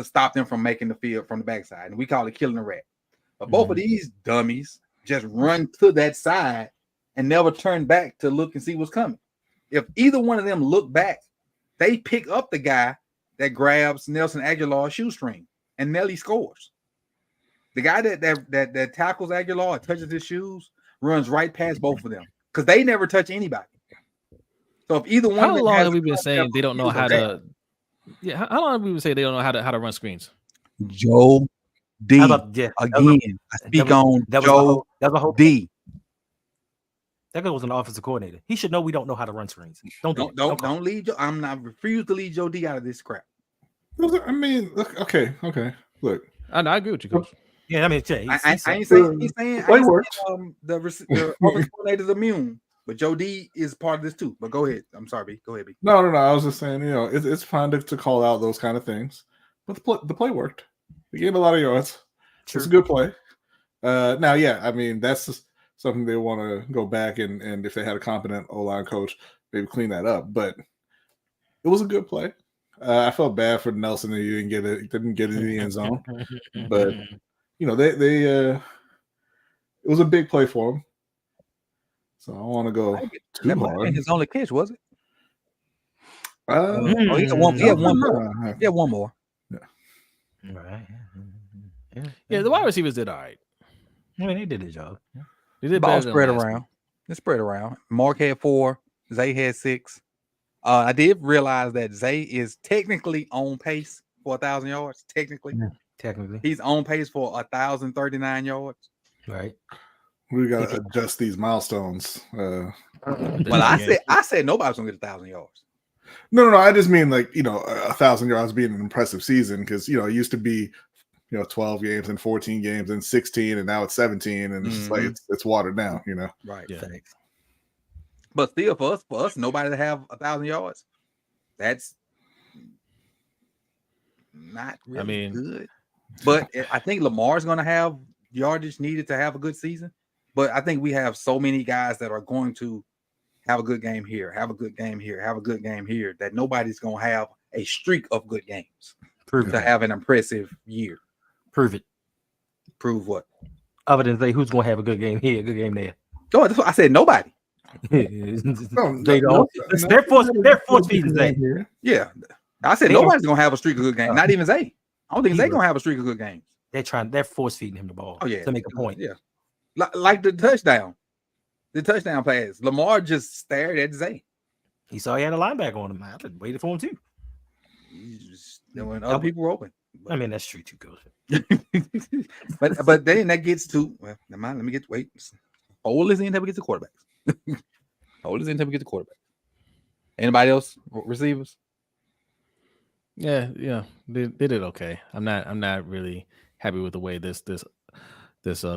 stop them from making the field from the backside. And we call it killing the rat. But both of these dummies just run to that side and never turn back to look and see what's coming. If either one of them look back, they pick up the guy that grabs Nelson Aguilar's shoestring and Nelly scores. The guy that tackles Aguilar, touches his shoes, runs right past both of them because they never touch anybody. So if either one, how long have we been saying they don't know how to? Yeah, how long have we been saying they don't know how to run screens? Joe D. Again, I speak on Joe D. That guy was an offensive coordinator. He should know we don't know how to run screens. Don't leave. I'm not refuse to leave Joe D out of this crap. I mean, look, okay. Look, I agree with you, Coach. Yeah, I mean, Jay, I ain't saying the offensive coordinator's immune, but Joe D is part of this too. But go ahead. I'm sorry, B. Go ahead, B. No. I was just saying, it's fine to call out those kind of things, but the play worked. He gained a lot of yards. True. It's a good play. Now, yeah, I mean, that's just something they want to go back and if they had a competent O-line coach, maybe clean that up. But it was a good play. I felt bad for Nelson that he didn't get it in the end zone, but they it was a big play for him. So I don't want to go too hard. His only catch, was it? He had one more. Yeah, one more. Yeah. Right. Yeah, the wide receivers did all right. I mean, they did their job. They did Ball better spread than last around. It spread around. Mark had 4. Zay had 6. I did realize that Zay is technically on pace for 1,000 yards. Technically, he's on pace for 1,039 yards. Right. We got to adjust these milestones. Well, I said nobody's gonna get 1,000 yards. No. I just mean 1,000 yards being an impressive season because it used to be 12 games and 14 games and 16 and now it's 17 and it's just like it's watered down. Right. Yeah. Thanks. But still, for us, nobody to have 1,000 yards, that's not really good. But I think Lamar's going to have yardage needed to have a good season. But I think we have so many guys that are going to have a good game here, have a good game here, have a good game here, that nobody's going to have a streak of good games to have an impressive year. Prove it. Prove what? Other than say who's going to have a good game here, a good game there. Oh, that's what I said. Nobody. They don't. They're force feeding Zay. Yeah, I said nobody's gonna have a streak of good games. Not even Zay. I don't think Zay gonna have a streak of good games. They're force feeding him the ball. Oh yeah, to make a point. Yeah, like the touchdown pass. Lamar just stared at Zay. He saw he had a linebacker on him. I waited for him too. When other people were open. I mean, that's true too, Coach. but then that gets to never mind. Let me wait. Hold this in until we get to quarterbacks. Hold this in until we get to quarterbacks. Anybody else? Receivers? Yeah, they did okay. I'm not really happy with the way this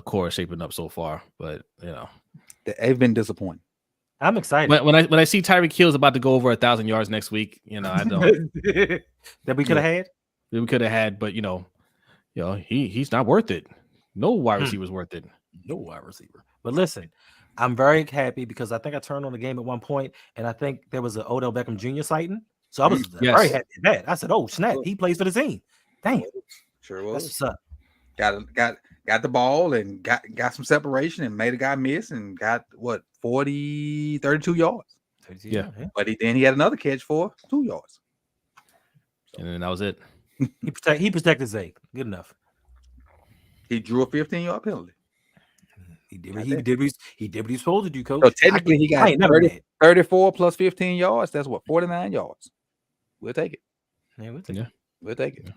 core is shaping up so far, but they've been disappointing. I'm excited when I see Tyreek Hill's about to go over 1,000 yards next week. I don't that we could have had. That we could have had, but he's not worth it. No wide receiver's worth it. No wide receiver. But listen, I'm very happy because I think I turned on the game at one point, and I think there was an Odell Beckham Jr. sighting. So I was very happy with that. I said, "Oh snap, he plays for the team." Damn, sure was. That's what's up. Got the ball and got some separation and made a guy miss and got 32 yards. 32, yeah. But then he had another catch for 2 yards, and then that was it. He protected Zay. Good enough. He drew a 15-yard penalty. He did what he was supposed to do, Coach. So technically, he got 34 plus 15 yards. That's 49 yards. We'll take it. Yeah, we'll take it. We'll take it.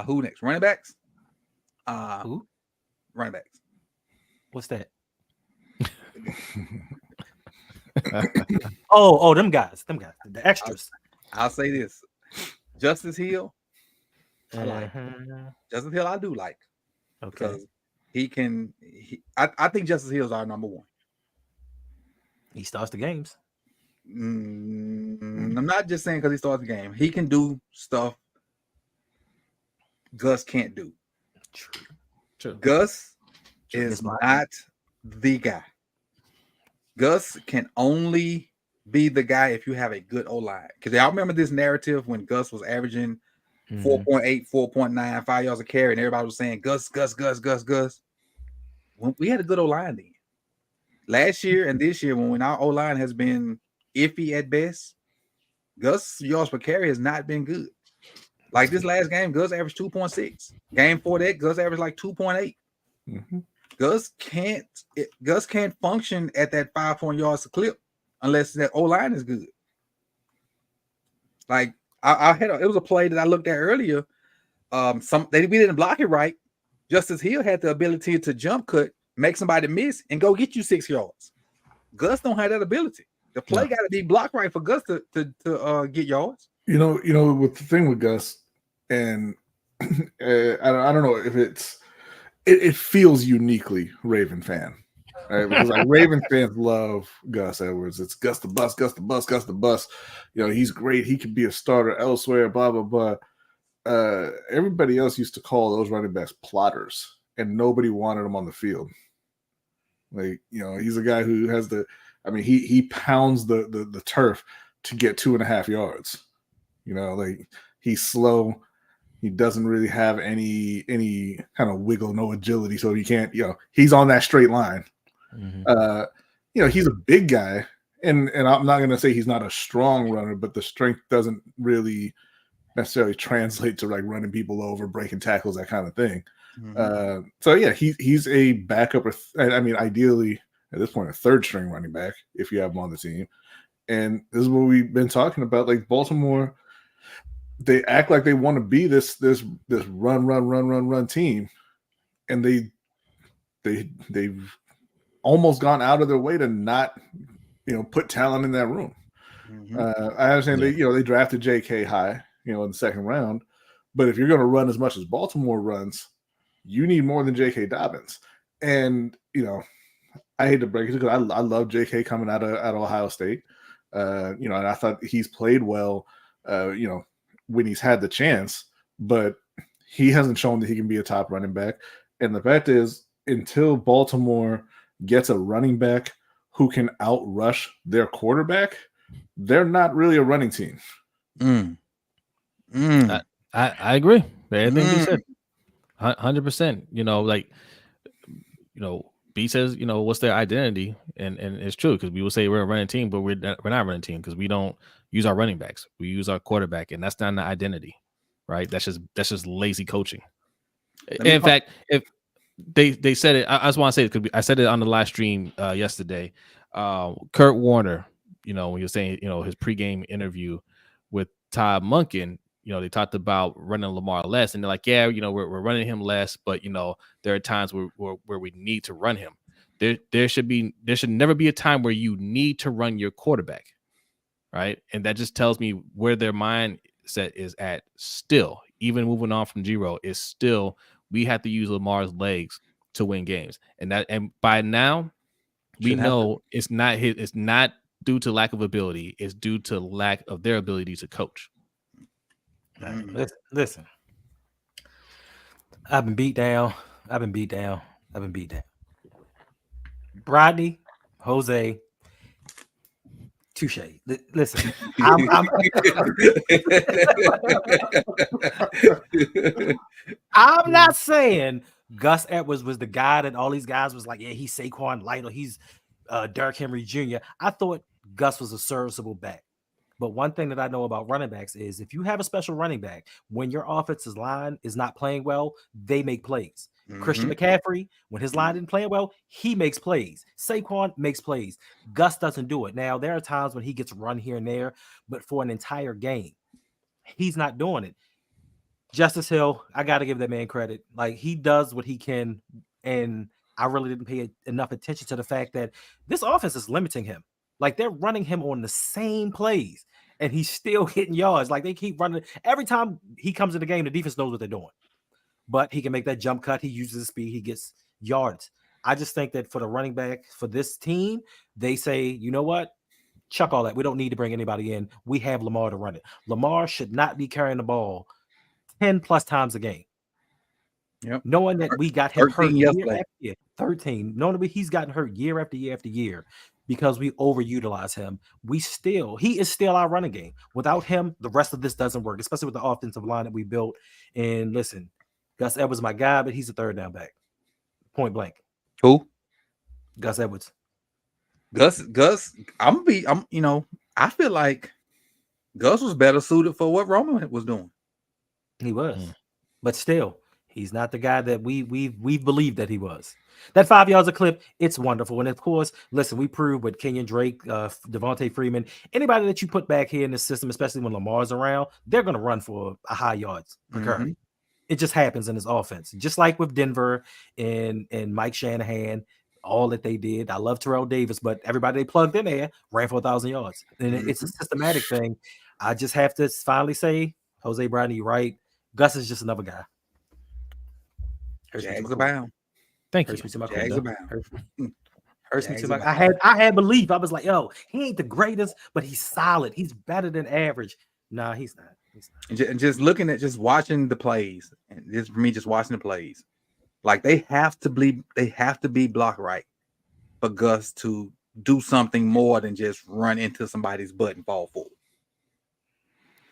Who next? Running backs? Who? Running backs. What's that? oh, them guys, the extras. I'll say this: Justice Hill. I like Justice Hill. I do like. Okay. Because I think Justice Hill is our number one. He starts the games. I'm not just saying because he starts the game. He can do stuff Gus can't do. True. Gus is not the guy. Gus can only be the guy if you have a good O-line. Because y'all remember this narrative when Gus was averaging 4.8, 4.9, 5 yards a carry, and everybody was saying Gus. When we had a good O-line then. Last year and this year, when our O-line has been iffy at best, Gus yards per carry has not been good. Like this last game, Gus averaged 2.6. Game before that, Gus averaged like 2.8. Mm-hmm. Gus can't function at that 5 yards a clip unless that O-line is good. Like it was a play that I looked at earlier. We didn't block it right. Justice Hill had the ability to jump cut, make somebody miss, and go get you 6 yards. Gus don't have that ability. The play got to be blocked right for Gus to get yards. With the thing with Gus, and I don't know if it feels uniquely Raven fan, right? Because like Raven fans love Gus Edwards. It's Gus the Bus, Gus the Bus, Gus the Bus. He's great. He could be a starter elsewhere. Blah blah blah. Everybody else used to call those running backs plotters, and nobody wanted him on the field. Like, he's a guy who has he pounds the turf to get 2.5 yards. Like, he's slow. He doesn't really have any kind of wiggle, no agility. So you can't, he's on that straight line. Mm-hmm. He's a big guy, and I'm not going to say he's not a strong runner, but the strength doesn't really necessarily translate to like running people over, breaking tackles, that kind of thing. Mm-hmm. So yeah, he's a backup. Ideally at this point, a third string running back if you have him on the team. And this is what we've been talking about. Like Baltimore, they act like they want to be this run team, and they've almost gone out of their way to not put talent in that room. Mm-hmm. I understand they drafted J.K. high in the second round, but if you're going to run as much as Baltimore runs, you need more than J.K. Dobbins. And I hate to break it because I love J.K. coming out of Ohio State. And I thought he's played well. When he's had the chance, but he hasn't shown that he can be a top running back. And the fact is, until Baltimore gets a running back who can outrush their quarterback, they're not really a running team. I agree. Everything he said, 100%. B says, what's their identity, and it's true because we will say we're a running team, but we're not a running team because we don't use our running backs. We use our quarterback, and that's not an identity, right? That's just lazy coaching. In fact, if they said it, I just want to say it because I said it on the live stream yesterday. Kurt Warner, when he was saying, his pregame interview with Todd Monken, they talked about running Lamar less, and they're like, yeah, we're running him less, but there are times where we need to run him. There should never be a time where you need to run your quarterback, right? And that just tells me where their mindset is at. Still, even moving on from Giro, is still we have to use Lamar's legs to win games, and by now we know it's not due to lack of ability, it's due to lack of their ability to coach. Listen. I've been beat down. Rodney, Jose, touche. Listen, I'm not saying Gus Edwards was the guy that all these guys was like, yeah, he's Saquon Light or he's Derrick Henry Jr. I thought Gus was a serviceable back. But one thing that I know about running backs is if you have a special running back, when your offensive line is not playing well, they make plays. Mm-hmm. Christian McCaffrey, when his line didn't play well, he makes plays. Saquon makes plays. Gus doesn't do it. Now, there are times when he gets run here and there, but for an entire game, he's not doing it. Justice Hill, I got to give that man credit. Like, he does what he can, and I really didn't pay enough attention to the fact that this offense is limiting him. Like, they're running him on the same plays, and he's still hitting yards. Like, they keep running. Every time he comes in the game, the defense knows what they're doing. But he can make that jump cut. He uses his speed. He gets yards. I just think that for the running back, for this team, they say, you know what? Chuck all that. We don't need to bring anybody in. We have Lamar to run it. Lamar should not be carrying the ball 10-plus times a game. Yep. Knowing that we got him hurt year after year. 13. Knowing that he's gotten hurt year after year after year. Because we overutilize him, he is still our running game. Without him, the rest of this doesn't work, especially with the offensive line that we built. And listen, Gus Edwards is my guy, but he's a third down back. Point blank. Who? Gus Edwards. Gus. I feel like Gus was better suited for what Roman was doing. He was, but still, he's not the guy that we believed that he was. That 5 yards a clip, it's wonderful. And of course, listen, we proved with Kenyon Drake, Devontae Freeman, anybody that you put back here in the system, especially when Lamar's around, they're going to run for a high yards per carry. It just happens in this offense. Just like with Denver and Mike Shanahan, all that they did. I love Terrell Davis, but everybody they plugged in there ran for 1,000 yards. And it's a systematic thing. I just have to finally say, Jose Brownie, you're right. Gus is just another guy. Jags abound. Thank you. Hurts me to my Jags core. abound. Hurts me Jags to my. abound. I had belief. I was like, yo, he ain't the greatest, but he's solid. He's better than average. Nah, he's not. And just looking at just watching the plays, and this for me, just watching the plays, like they have to be blocked right for Gus to do something more than just run into somebody's butt and fall forward.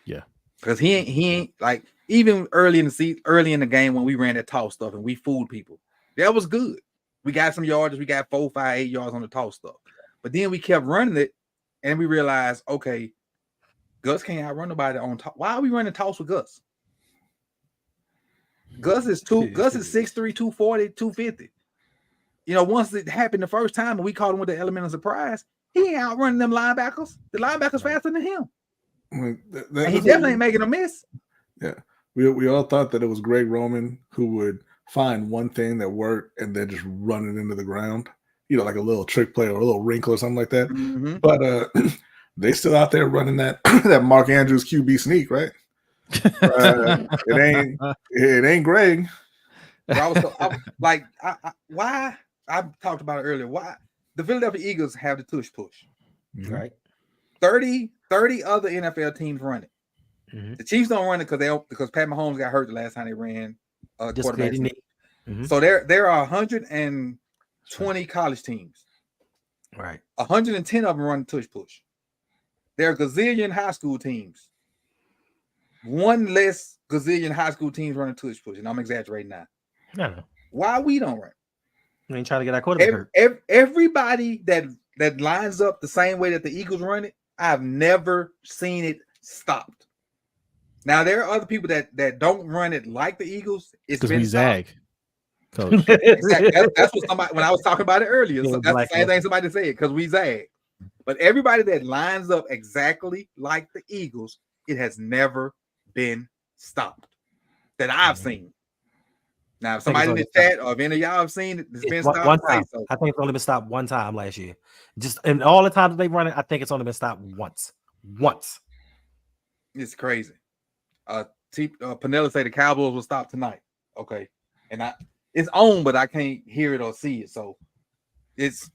Yeah, because he ain't like even early in the game when we ran that toss stuff and we fooled people. That was good. We got some yards. We got 4, 5, 8 yards on the toss stuff, but then we kept running it, and we realized, okay, Gus can't outrun nobody on top. Why are we running toss with Gus? Gus is 6'3", 240, 250. You know, once it happened the first time and we caught him with the element of surprise, he ain't outrunning them linebackers. The linebackers faster than him. And he definitely ain't making a miss. Yeah. We all thought that it was Greg Roman who would find one thing that worked and then just run it into the ground. You know, like a little trick play or a little wrinkle or something like that. Mm-hmm. But they still out there running that that Mark Andrews QB sneak, right? It ain't Greg. Why? I talked about it earlier. Why the Philadelphia Eagles have the tush push, right? 30 other NFL teams run it. Mm-hmm. The Chiefs don't run it because Pat Mahomes got hurt the last time they ran quarterback. Mm-hmm. So there are 120 college teams. Right. 110 of them run the tush push. There are gazillion high school teams. One less gazillion high school teams running tush push, and I'm exaggerating now. No. Why we don't run? We ain't trying to get our quarterback hurt. Everybody that lines up the same way that the Eagles run it, I've never seen it stopped. Now there are other people that don't run it like the Eagles. It's because we zag. Coach. Exactly. That's what somebody when I was talking about it earlier. So that's the same thing somebody said because we zag. But everybody that lines up exactly like the Eagles, it has never been stopped that I've seen. Now, if somebody in the chat or if any of y'all have seen it, it's been stopped. One time. So. I think it's only been stopped one time last year. Just in all the times they've run it, I think it's only been stopped once. It's crazy. Panella say the Cowboys will stop tonight. Okay, and it's on, but I can't hear it or see it. So it's.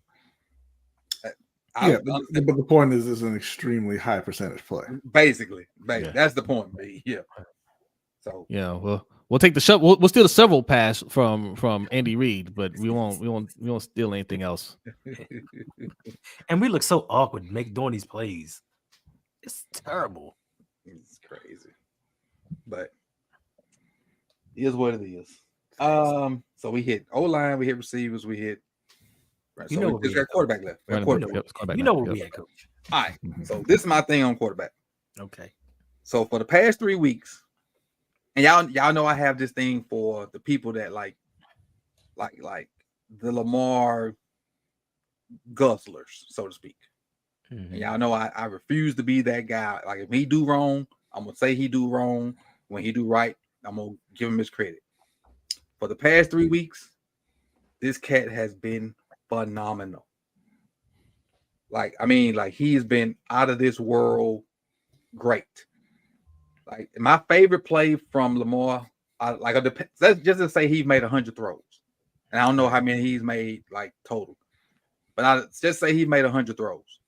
But the point is, it's an extremely high percentage play. Basically, that's the point. Yeah. So yeah, well, we'll take the shot. We'll steal the several pass from Andy Reid, but we won't steal anything else. And we look so awkward doing these plays. It's terrible. It's crazy, but it is what it is. So we hit O-line, we hit receivers, we hit. Right, so we just got quarterback left. You know where we at, Coach. All right. So this is my thing on quarterback. Okay. So for the past 3 weeks, and y'all know I have this thing for the people that like the Lamar guzzlers, so to speak. Mm-hmm. And y'all know I refuse to be that guy. Like if he do wrong, I'm gonna say he do wrong. When he do right, I'm gonna give him his credit. For the past 3 weeks, this cat has been phenomenal. He's been out of this world great. Like my favorite play from Lamar, let's just say he's made 100 throws. And I don't know how many he's made like total. But I just say he made 100 throws.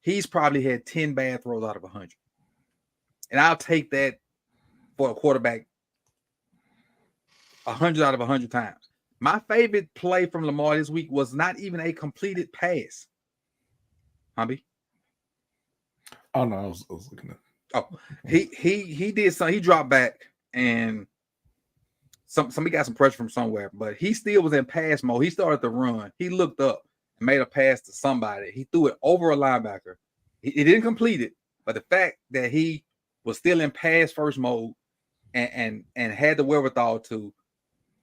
He's probably had 10 bad throws out of 100. And I'll take that for a quarterback 100 out of 100 times. My favorite play from Lamar this week was not even a completed pass. Hubby? Oh no, I was looking at. Oh, he did something. He dropped back and somebody got some pressure from somewhere, but he still was in pass mode. He started to run. He looked up and made a pass to somebody. He threw it over a linebacker. He didn't complete it, but the fact that he was still in pass first mode and had the wherewithal to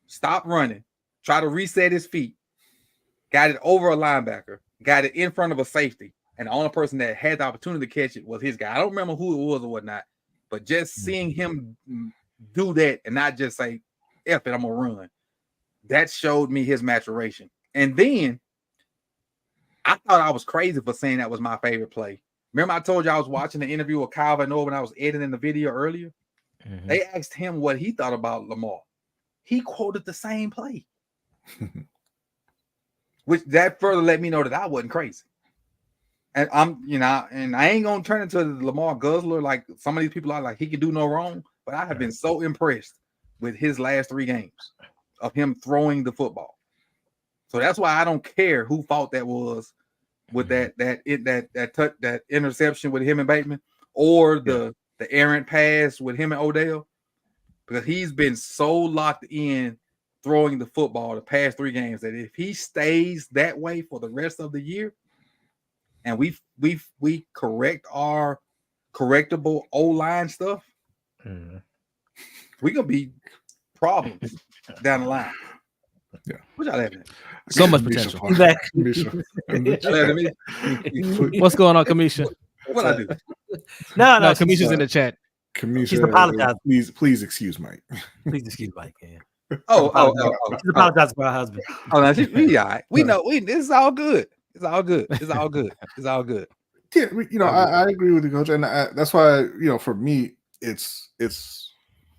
stop running, try to reset his feet, got it over a linebacker, got it in front of a safety, and the only person that had the opportunity to catch it was his guy. I don't remember who it was or whatnot, but just seeing him do that and not just say, F it, I'm going to run, that showed me his maturation. And then I thought I was crazy for saying that was my favorite play. Remember I told you I was watching the interview with Calvin when I was editing the video earlier? They asked him what he thought about Lamar. He quoted the same play. Which that further let me know that I wasn't crazy. And and I ain't gonna turn into the Lamar Guzzler like some of these people are, like he can do no wrong. But I have been so impressed with his last 3 games of him throwing the football. So that's why I don't care who fault that was with that interception with him and Bateman, or the errant pass with him and Odell, because he's been so locked in throwing the football the past 3 games that if he stays that way for the rest of the year, and we correct our correctable O-line stuff, we gonna be problems down the line. Yeah, what y'all having? So much potential. What's going on, Kamisha? What I do? No, Kamisha's in the chat. Kamisha, she's apologizing. Please excuse Mike. Please excuse Mike. Yeah. She's apologizing for her husband. Oh, no, we all right. We know. This is all good. It's all good. It's all good. It's all good. Yeah, I agree with you, Coach, and that's why for me it's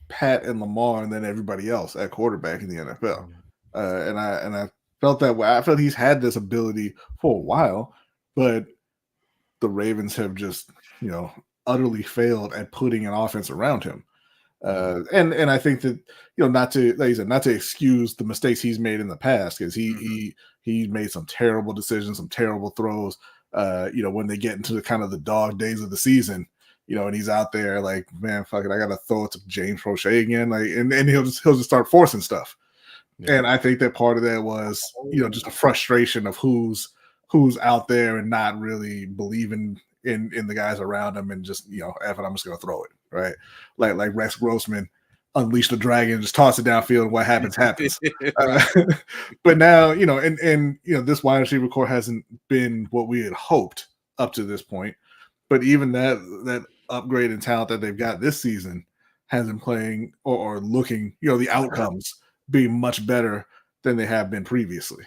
Pat and Lamar, and then everybody else at quarterback in the NFL. And I felt that way. I felt he's had this ability for a while, but the Ravens have just utterly failed at putting an offense around him. And I think that not to, like you said, not to excuse the mistakes he's made in the past, because he made some terrible decisions, some terrible throws. When they get into the kind of the dog days of the season, and he's out there like, man, fuck it, I gotta throw it to James Prochet again, like, and he'll just start forcing stuff. Yeah. And I think that part of that was just a frustration of who's out there and not really believing in the guys around him, and just I'm just gonna throw it, right? Like Rex Grossman unleash the dragon, just toss it downfield, and what happens. But now and this wide receiver core hasn't been what we had hoped up to this point. But even that upgrade in talent that they've got this season hasn't playing or looking, the outcomes being much better than they have been previously.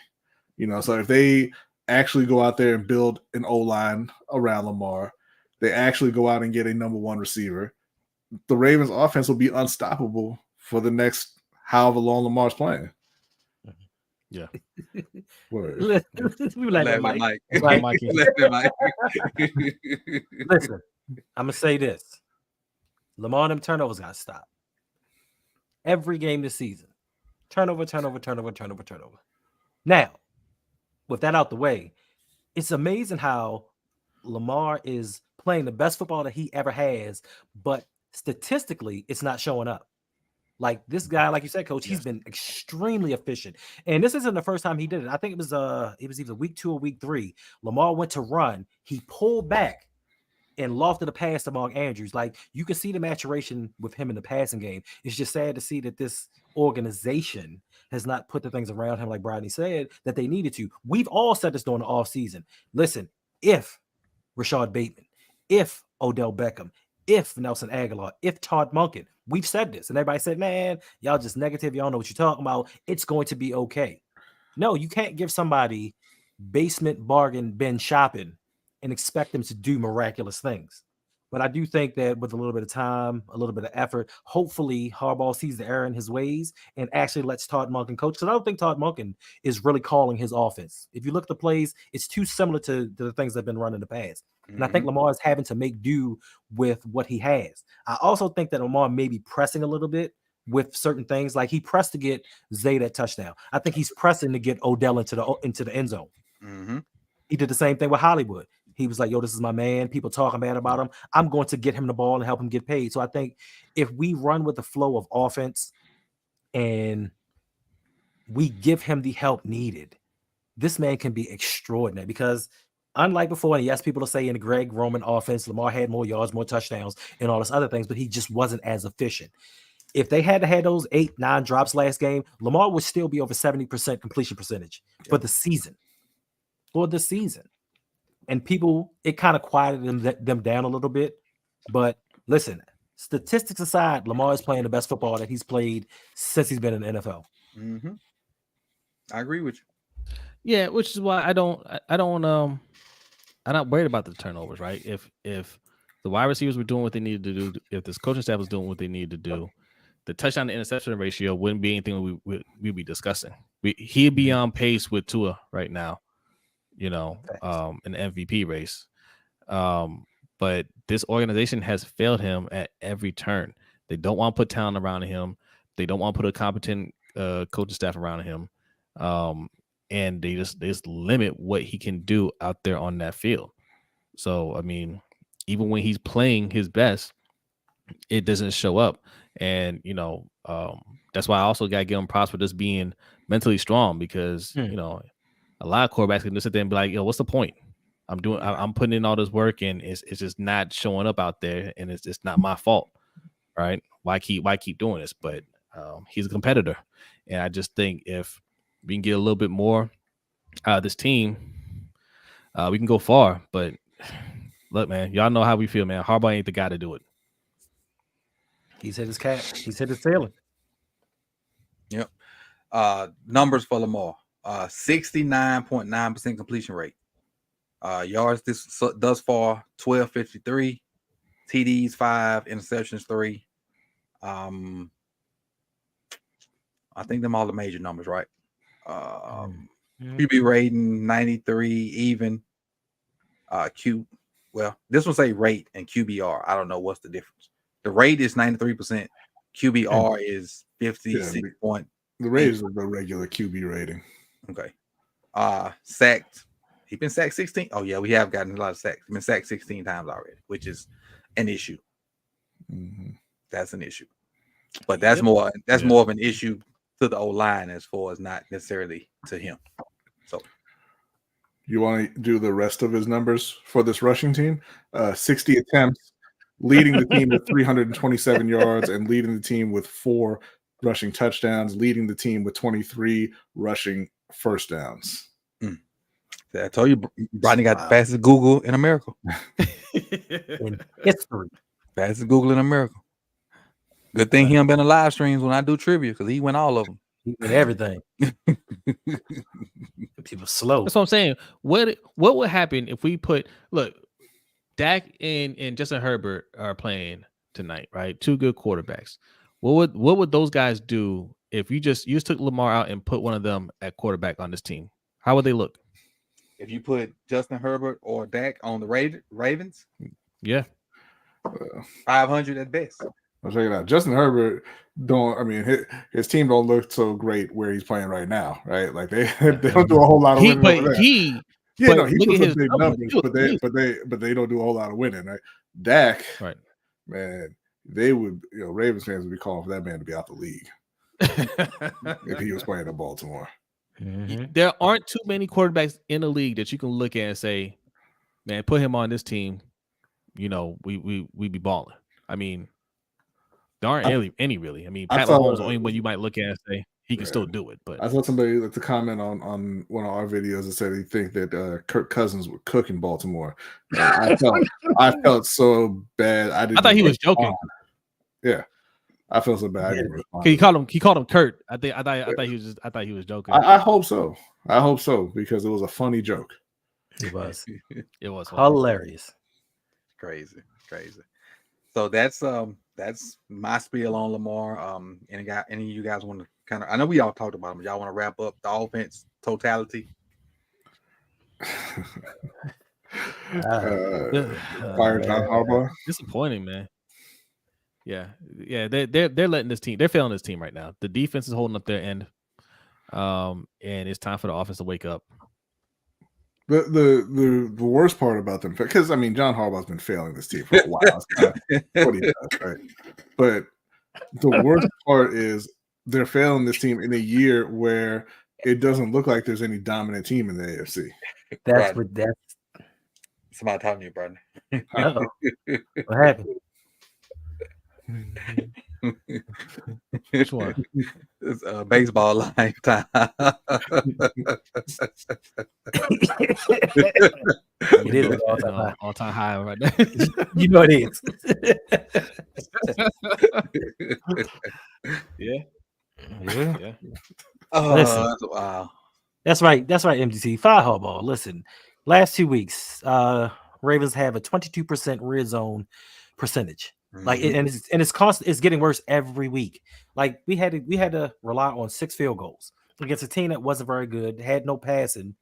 So if they actually go out there and build an O-line around Lamar, they actually go out and get a number 1 receiver, the Ravens offense will be unstoppable for the next however long Lamar's playing. Yeah. We like Mike. Listen, I'm gonna say this: Lamar and them turnovers got to stop. Every game this season, turnover. Now, with that out the way, it's amazing how Lamar is playing the best football that he ever has, but statistically, it's not showing up. Like this guy, like you said, Coach, he's been extremely efficient. And this isn't the first time he did it. I think it was either week 2 or week 3. Lamar went to run. He pulled back and lofted a pass to Mark Andrews. Like, you can see the maturation with him in the passing game. It's just sad to see that this organization has not put the things around him, like Bradley said, that they needed to. We've all said this during the offseason. Listen, if Rashad Bateman, if Odell Beckham, if Nelson Aguilar, if Todd Monken, we've said this, and everybody said, man, y'all just negative. Y'all know what you're talking about. It's going to be okay. No, you can't give somebody basement bargain bin shopping and expect them to do miraculous things. But I do think that with a little bit of time, a little bit of effort, hopefully Harbaugh sees the error in his ways and actually lets Todd Monken coach. Because I don't think Todd Monken is really calling his offense. If you look at the plays, it's too similar to the things that have been run in the past. And I think Lamar is having to make do with what he has. I also think that Lamar may be pressing a little bit with certain things. Like he pressed to get Zay that touchdown. I think he's pressing to get Odell into the end zone. He did the same thing with Hollywood. He was like, yo, this is my man. People talking bad about him. I'm going to get him the ball and help him get paid. So I think if we run with the flow of offense and we give him the help needed, this man can be extraordinary. Because unlike before, and yes, people will say in the Greg Roman offense, Lamar had more yards, more touchdowns, and all this other things, but he just wasn't as efficient. If they had to have those 8-9 drops last game, Lamar would still be over 70% completion percentage for the season. For the season. And people, it kind of quieted them down a little bit. But listen, statistics aside, Lamar is playing the best football that he's played since he's been in the NFL. I agree with you. Yeah, which is why I'm not worried about the turnovers, right? If The wide receivers were doing what they needed to do. If this coaching staff was doing what they needed to do, the touchdown to interception ratio wouldn't be anything we'd be discussing. He'd be on pace with Tua right now, in the MVP race. But this organization has failed him at every turn. They don't want to put talent around him. They don't want to put a competent coaching staff around him. And they just limit what he can do out there on that field. So, I mean, even when he's playing his best, it doesn't show up. And, that's why I also got to give him props for just being mentally strong because, a lot of quarterbacks can just sit there and be like, what's the point? I'm putting in all this work and it's just not showing up out there and it's just not my fault. Right. Why keep doing this? But he's a competitor. And I just think if we can get a little bit more out of this team, we can go far. But look, man, y'all know how we feel, man. Harbaugh ain't the guy to do it. He's hit his cap. He's hit his ceiling. Yep. Numbers for Lamar. 69.9% completion rate. Yards thus far, 1253. TDs 5, interceptions 3. I think them all the major numbers, right? QB rating 93 even. This one say rate and QBR. I don't know what's the difference. The rate is 93%. QBR is 56 point. The rate is the regular QB rating. Okay. Sacked. He's been sacked 16. Oh yeah, we have gotten a lot of sacks. He's been sacked 16 times already, which is an issue. Mm-hmm. That's an issue. But that's more of an issue to the O-line as far as not necessarily to him. So you want to do the rest of his numbers for this rushing team? 60 attempts, leading the team with 327 yards and leading the team with 4 rushing touchdowns, leading the team with 23 rushing first downs. I told you, Rodney got the fastest Google in America. In history. Fastest Google in America. Good thing he ain't been in live streams when I do trivia because he went all of them. He went everything. People slow. That's what I'm saying. What would happen if we look, Dak and Justin Herbert are playing tonight, right? 2 good quarterbacks. What would those guys do if you just took Lamar out and put one of them at quarterback on this team? How would they look? If you put Justin Herbert or Dak on the Ravens, yeah, 500 at best. I'll check it out. Justin Herbert his team don't look so great where he's playing right now, right? Like they don't do a whole lot of winning. He puts up big numbers, but they don't do a whole lot of winning, right? Dak, right? Man, they would, Ravens fans would be calling for that man to be out the league if he was playing in Baltimore. Mm-hmm. There aren't too many quarterbacks in the league that you can look at and say, man, put him on this team. We be balling. I mean, there aren't any really. I mean, Pat Mahomes only one you might look at and say he can still do it. But I saw somebody to comment on one of our videos that said he think that Kirk Cousins would cook in Baltimore. I felt so bad. I thought he was joking. Yeah. I feel so bad. He called him Kurt. I thought he was joking. I hope so. I hope so because it was a funny joke. It was. It was hilarious. Crazy. So that's my spiel on Lamar. Any of you guys want to kind of? I know we all talked about him. Y'all want to wrap up the offense totality? Fire John Harbaugh. Disappointing, man. Yeah. They're letting this team. They're failing this team right now. The defense is holding up their end, and it's time for the offense to wake up. The worst part about them, because John Harbaugh's been failing this team for a while. What he does, right? But the worst part is they're failing this team in a year where it doesn't look like there's any dominant team in the AFC. That's what that's. Somebody talking to you, brother. What happened? Which one? It's baseball line time. It is all-time high right now. You know it is. Yeah. Oh, wow. That's right, MGT. Fire Harbaugh. Listen, last 2 weeks, Ravens have a 22% red zone percentage. Like, and it's constant. It's getting worse every week. Like we had to rely on 6 field goals against a team that wasn't very good, had no passing.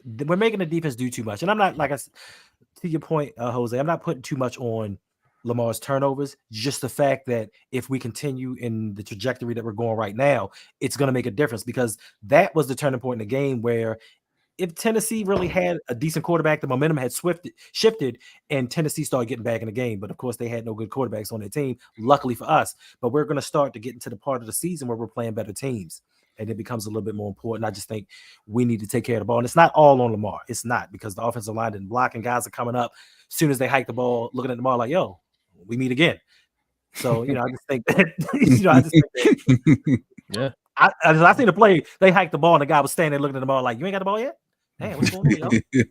We're making the defense do too much, and I'm not to your point, Jose. I'm not putting too much on Lamar's turnovers. Just the fact that if we continue in the trajectory that we're going right now, it's going to make a difference, because that was the turning point in the game where if Tennessee really had a decent quarterback, the momentum had shifted, and Tennessee started getting back in the game. But of course, they had no good quarterbacks on their team, luckily for us. But we're going to start to get into the part of the season where we're playing better teams, and it becomes a little bit more important. I just think we need to take care of the ball. And it's not all on Lamar. It's not, because the offensive line didn't block, and guys are coming up as soon as they hike the ball, looking at the ball like, yo, we meet again. So, I just think that, yeah. I seen the play, they hiked the ball, and the guy was standing there looking at the ball like, you ain't got the ball yet? Damn, what's going on, yo?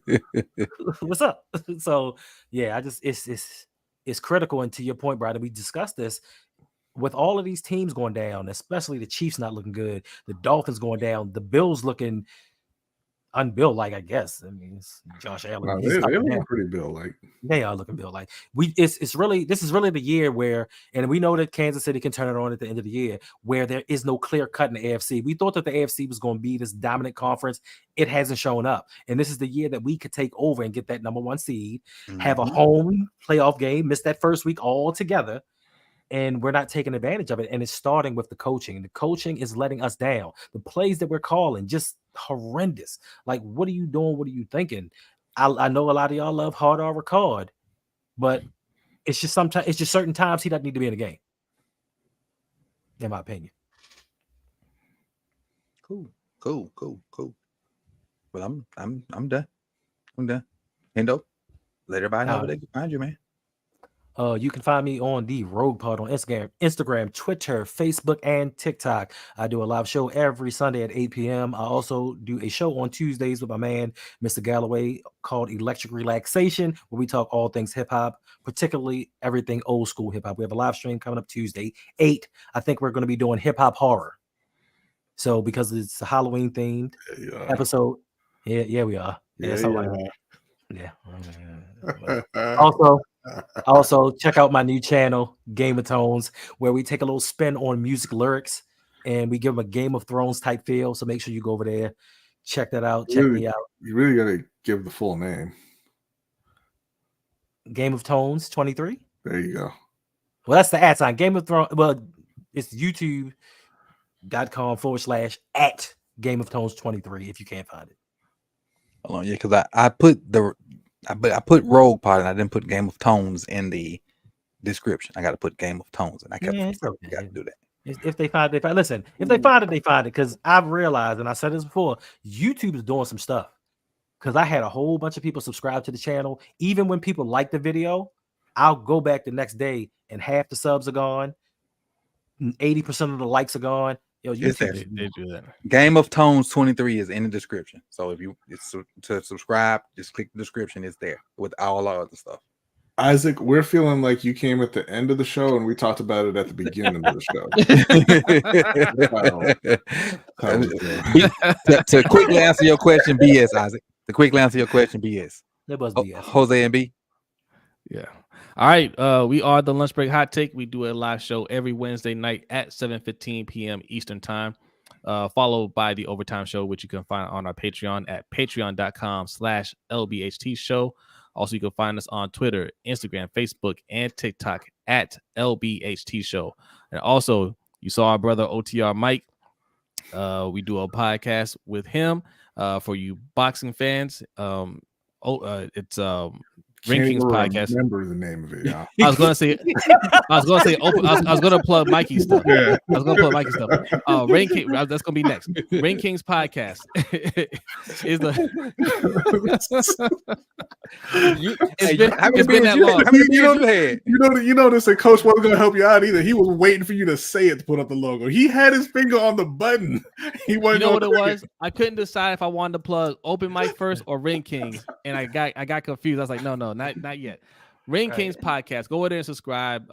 What's up? So, yeah, it's critical. And to your point, Brad, we discussed this. With all of these teams going down, especially the Chiefs not looking good, the Dolphins going down, the Bills looking unbuilt, like, I guess. I mean, it's Josh Allen. They look pretty built, like they are looking built. Like this is really the year where, and we know that Kansas City can turn it on at the end of the year, where there is no clear cut in the AFC. We thought that the AFC was going to be this dominant conference. It hasn't shown up, and this is the year that we could take over and get that number 1 seed, have a home playoff game, miss that first week altogether. And we're not taking advantage of it. And it's starting with the coaching. The coaching is letting us down. The plays that we're calling, just horrendous. Like, what are you doing? What are you thinking? I know a lot of y'all love hard or record, but it's just certain times he doesn't need to be in the game, in my opinion. Cool. Well, I'm done. Hendo, let everybody know where they can find you, man. You can find me on the Rogue Pod on Instagram, Twitter, Facebook, and TikTok. I do a live show every Sunday at 8 p.m. I also do a show on Tuesdays with my man, Mr. Galloway, called Electric Relaxation, where we talk all things hip-hop, particularly everything old school hip-hop. We have a live stream coming up Tuesday, 8. I think we're going to be doing hip-hop horror. So because it's a Halloween themed episode. Yeah, we are. Yeah. Also, check out my new channel, Game of Tones, where we take a little spin on music lyrics and we give them a Game of Thrones type feel. So make sure you go over there, check that out. Check me out. You really got to give the full name. Game of Tones 23. There you go. Well, that's the @ sign. Game of Thrones. Well, it's youtube.com/ at Game of Tones 23 if you can't find it. Hold on, yeah, because I put Rogue Pod and I didn't put Game of Tones in the description. I got to put Game of Tones, and I got to do that. If they find it, listen. If they find it, they find it. Because I've realized, and I said this before, YouTube is doing some stuff. Because I had a whole bunch of people subscribe to the channel. Even when people like the video, I'll go back the next day and half the subs are gone, 80% of the likes are gone. Yo, YouTube, they do that. Game of Tones 23 is in the description. So if you to subscribe, just click the description. It's there with all our other stuff. Isaac, we're feeling like you came at the end of the show and we talked about it at the beginning of the show. To quickly answer your question, BS, Isaac. To quickly answer your question, BS. That was BS. Jose and B. Yeah. All right. We are the Lunch Break Hot Take. We do a live show every Wednesday night at 7:15 p.m. Eastern Time, followed by the Overtime Show, which you can find on our Patreon at patreon.com/LBHT Show. Also, you can find us on Twitter, Instagram, Facebook, and TikTok at LBHT Show. And also, you saw our brother OTR Mike. We do a podcast with him for you boxing fans. It's Rankings podcast. Remember the name of it? Yeah. I was gonna say plug Mikey's stuff. Yeah. I was gonna plug Mikey's stuff. Rankings. That's gonna be next. Rankings podcast is the. It's been that long. You notice that Coach wasn't gonna help you out either. He was waiting for you to say it to put up the logo. He had his finger on the button. He wasn't. You know what it was? I couldn't decide if I wanted to plug Open Mic first or Ring Kings, and I got confused. I was like, no, not yet. Ring Kings podcast. Go over there and subscribe.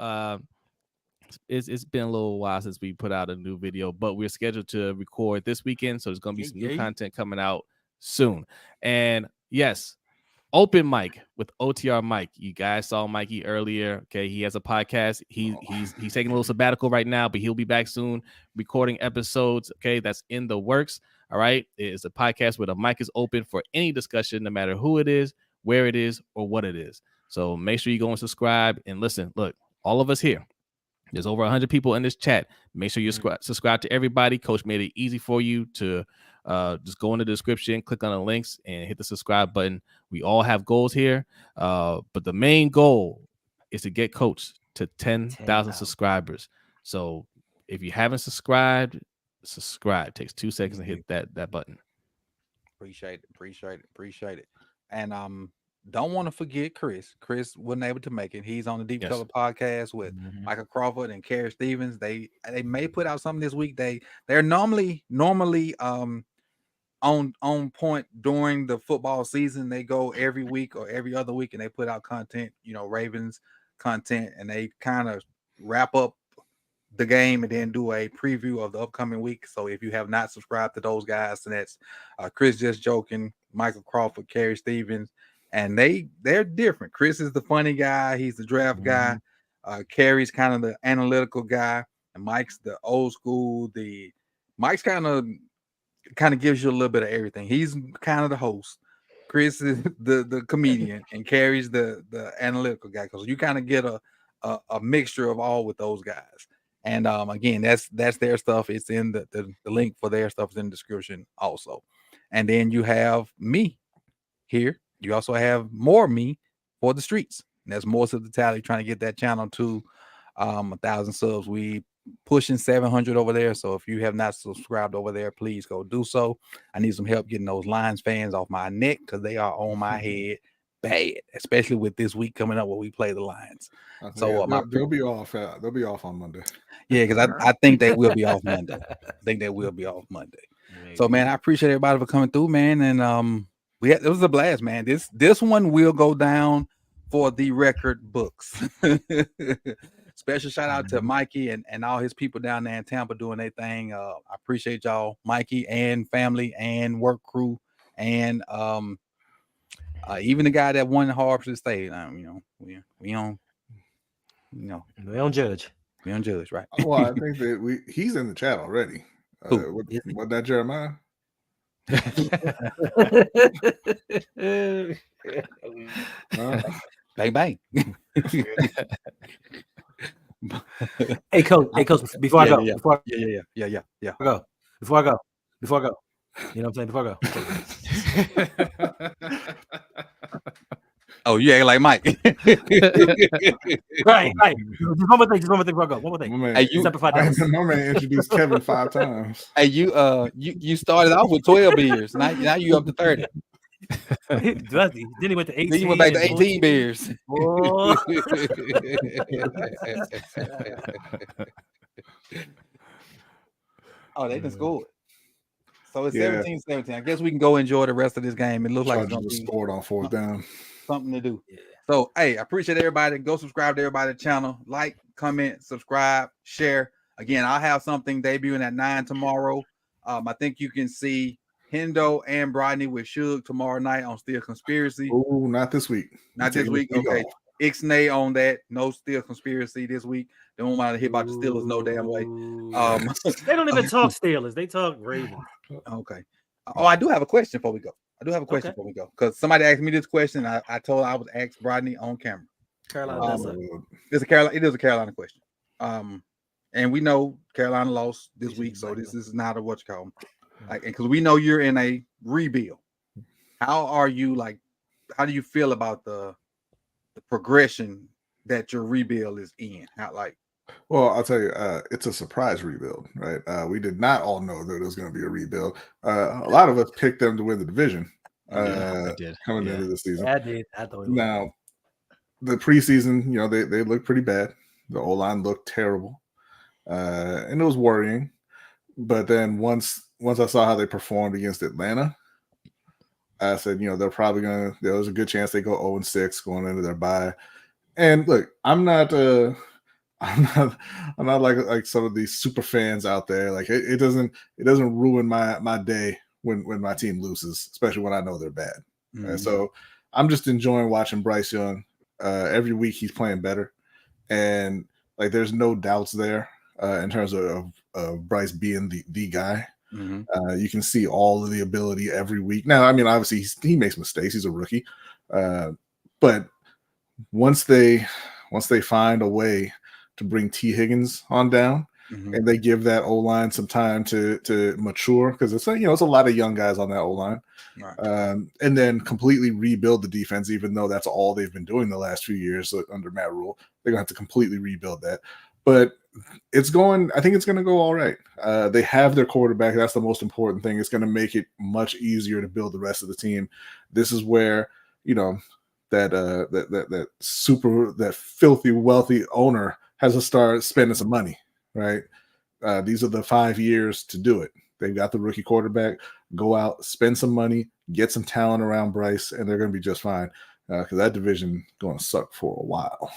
It's been a little while since we put out a new video, but we're scheduled to record this weekend, so there's gonna be some new content coming out soon. And yes, Open mic with OTR Mike. You guys saw Mikey earlier. Okay, he has a podcast. He's taking a little sabbatical right now, but he'll be back soon recording episodes. Okay, that's in the works. All right, it's a podcast where the mic is open for any discussion, no matter who it is, where it is, or what it is. So make sure you go and subscribe and listen. Look, all of us here. There's over 100 people in this chat. Make sure you subscribe to everybody. Coach made it easy for you to just go in the description, click on the links, and hit the subscribe button. We all have goals here, but the main goal is to get Coach to 10,000 subscribers. So if you haven't subscribed, subscribe. It takes 2 seconds to hit that button. Appreciate it. And don't want to forget Chris. Chris wasn't able to make it. He's on the Deep Color podcast with Michael Crawford and Carrie Stevens. They may put out something this week. They're normally on point during the football season. They go every week or every other week and they put out content, Ravens content, and they kind of wrap up the game and then do a preview of the upcoming week. So if you have not subscribed to those guys, then that's Chris Just Joking, Michael Crawford, Carrie Stevens, and they're different. Chris is the funny guy, he's the draft guy. Carrie's kind of the analytical guy, and Mike's the old school. Mike's kind of gives you a little bit of everything. He's kind of the host. Chris is the comedian, and Carrie's the analytical guy, because you kind of get a mixture of all with those guys. And again, that's their stuff. It's in the link for their stuff is in the description also. And then you have me here. You also have more me for the streets. And that's more to the tally, trying to get that channel to 1,000 subs. We pushing 700 over there. So if you have not subscribed over there, please go do so. I need some help getting those Lions fans off my neck, because they are on my head bad, especially with this week coming up where we play the Lions. So they'll be off. They'll be off on Monday. Yeah, because I think they will be off Monday. So man, I appreciate everybody for coming through, man. And it was a blast, man. This one will go down for the record books. Special shout out to Mikey and all his people down there in Tampa doing their thing. I appreciate y'all, Mikey and family and work crew, and even the guy that won Harvard State. We don't judge. We don't judge, right? Well, I think that he's in the chat already. What that Jeremiah? Bang bang. Hey coach, before I go, before I go, you know what I'm saying? Before I go. Oh, you act like Mike. right. Just one more thing before I go. One more thing. My man introduced Kevin 5 times. Hey, you started off with 12 beers. Now you up to 30. Then he went to 18. Then you went back to 18 beers. Oh, they just scored. So it's 17-17. I guess we can go enjoy the rest of this game. It looks like it's going to be scored on 4th down. Something to do. Yeah. So, hey, I appreciate everybody. Go subscribe to everybody's channel. Like, comment, subscribe, share. Again, I'll have something debuting at 9 tomorrow. I think you can see Hendo and Brodney with Suge tomorrow night on Still Conspiracy. Oh, not this week. Not this week. Okay. Ixnay on that. No Still Conspiracy this week. They don't want to hear about the Steelers no damn way. They don't even talk Steelers. They talk Ravens. Okay. Oh, I do have a question before we go. Before we go, because somebody asked me this question. I told I would ask Brodney on camera. Carolina. It is a Carolina question. And we know Carolina lost this week, so this is not a what you call them. Like, because we know you're in a rebuild. How do you feel about the progression that your rebuild is in? Well, I'll tell you, it's a surprise rebuild, right? We did not all know that it was going to be a rebuild. A lot of us picked them to win the division coming into the season. I did. I thought now, the preseason, they looked pretty bad. The O-line looked terrible, and it was worrying. But then once I saw how they performed against Atlanta, I said, they're probably going to. There's a good chance they go 0-6 going into their bye. And look, I'm not like some of these super fans out there. Like it doesn't ruin my day when my team loses, especially when I know they're bad. Mm-hmm. And so I'm just enjoying watching Bryce Young. Every week he's playing better, and like there's no doubts there in terms of Bryce being the guy. Mm-hmm. You can see all of the ability every week. Now, I mean, obviously he makes mistakes. He's a rookie, but once they find a way to bring T. Higgins on down, and they give that O-line some time to mature, because it's it's a lot of young guys on that O-line, Right. and then completely rebuild the defense, even though that's all they've been doing the last few years under Matt Rule. They're gonna have to completely rebuild that, but I think it's gonna go all right. They have their quarterback. That's the most important thing. It's gonna make it much easier to build the rest of the team. This is where that filthy wealthy owner has to start spending some money, right? These are the 5 years to do it. They've got the rookie quarterback. Go out, spend some money, get some talent around Bryce, and they're going to be just fine, because that division going to suck for a while.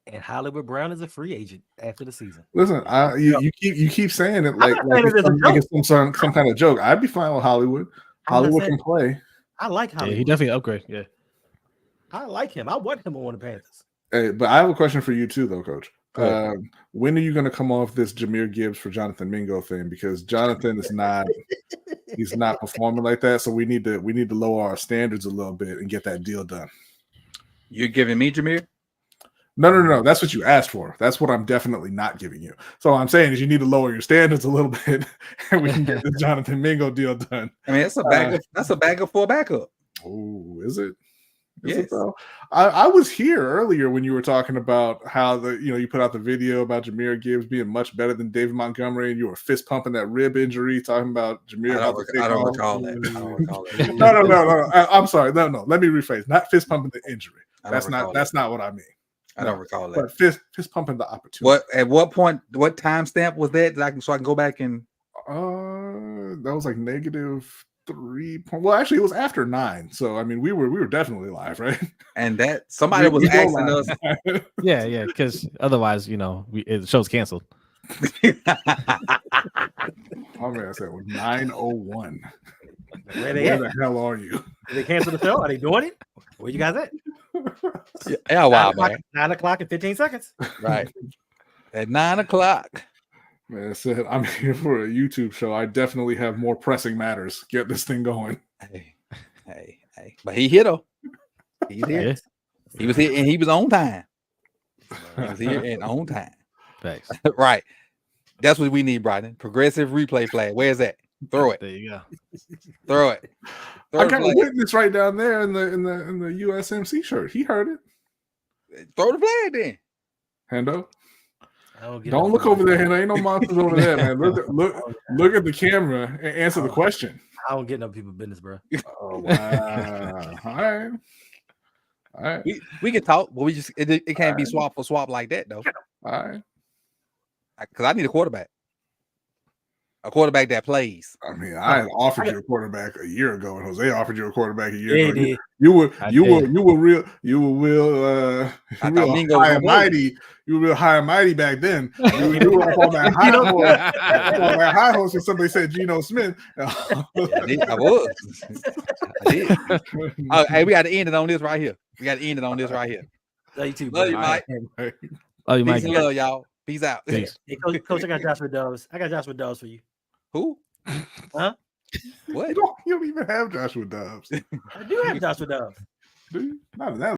And Hollywood Brown is a free agent after the season. Listen, you keep saying it like it's some kind of joke. I'd be fine with Hollywood. Hollywood can play. I like Hollywood. Yeah, he definitely upgrade. Yeah, I like him. I want him on the Panthers. Hey, but I have a question for you too, though, Coach. When are you going to come off this Jahmyr Gibbs for Jonathan Mingo thing? Because Jonathan is he's not performing like that. So we need to lower our standards a little bit and get that deal done. You're giving me Jahmyr? No. That's what you asked for. That's what I'm definitely not giving you. So what I'm saying is you need to lower your standards a little bit, and we can get the Jonathan Mingo deal done. I mean, that's a backup for a backup. Oh, is it? Yes. I was here earlier when you were talking about how you put out the video about Jahmyr Gibbs being much better than David Montgomery, and you were fist pumping that rib injury, talking about Jahmyr. I don't recall that. No. I'm sorry. No. Let me rephrase. Not fist pumping the injury. That's not what I mean. I don't recall that. But fist pumping the opportunity. At what point? What timestamp was that? So I can go back and. That was like -3 point. Well, actually, it was after 9. So I mean, we were definitely live, right? And that somebody was asking us. Yeah, because otherwise, the show's canceled. Oh man, I said it was 9:01. Where the hell are you? Did they cancel the show? Are they doing it? Where you guys at? Yeah, wow, man. 9 o'clock and 15 seconds. Right. At 9 o'clock. Man, I said I'm here for a YouTube show. I definitely have more pressing matters. Get this thing going. Hey. But he hit though. He's here. Yeah. He was here and he was on time. He was here and on time. Thanks. Right. That's what we need, Brian. Progressive replay flag. Where's that? Throw it. There you go. Throw it. I got a witness right down there in the USMC shirt. He heard it. Throw the flag then. Hendo. Don't look over there, Hendo. Ain't no monsters over there, man. Look at the camera and answer the question. I don't get no people business, bro. Oh wow. All right. We can talk, but it can't be swap for swap like that though. All right. Because I need a quarterback. A quarterback that plays. I mean, I had offered you a quarterback a year ago, and Jose offered you a quarterback a year ago. Did. You were real high and mighty. You were real high and mighty back then. You were up on that high horse when somebody said Geno Smith. I was. I did. Hey, we got to end it on this right here. Love you too, Love you, Mike. Love you, Mike. Peace and love, y'all. Peace out. Peace. Hey, Coach, I got Joshua Dobbs. I got Joshua Dobbs for you. Who? Huh? What? You don't even have Joshua Dobbs. I do have Joshua Dobbs. Do you? Not in that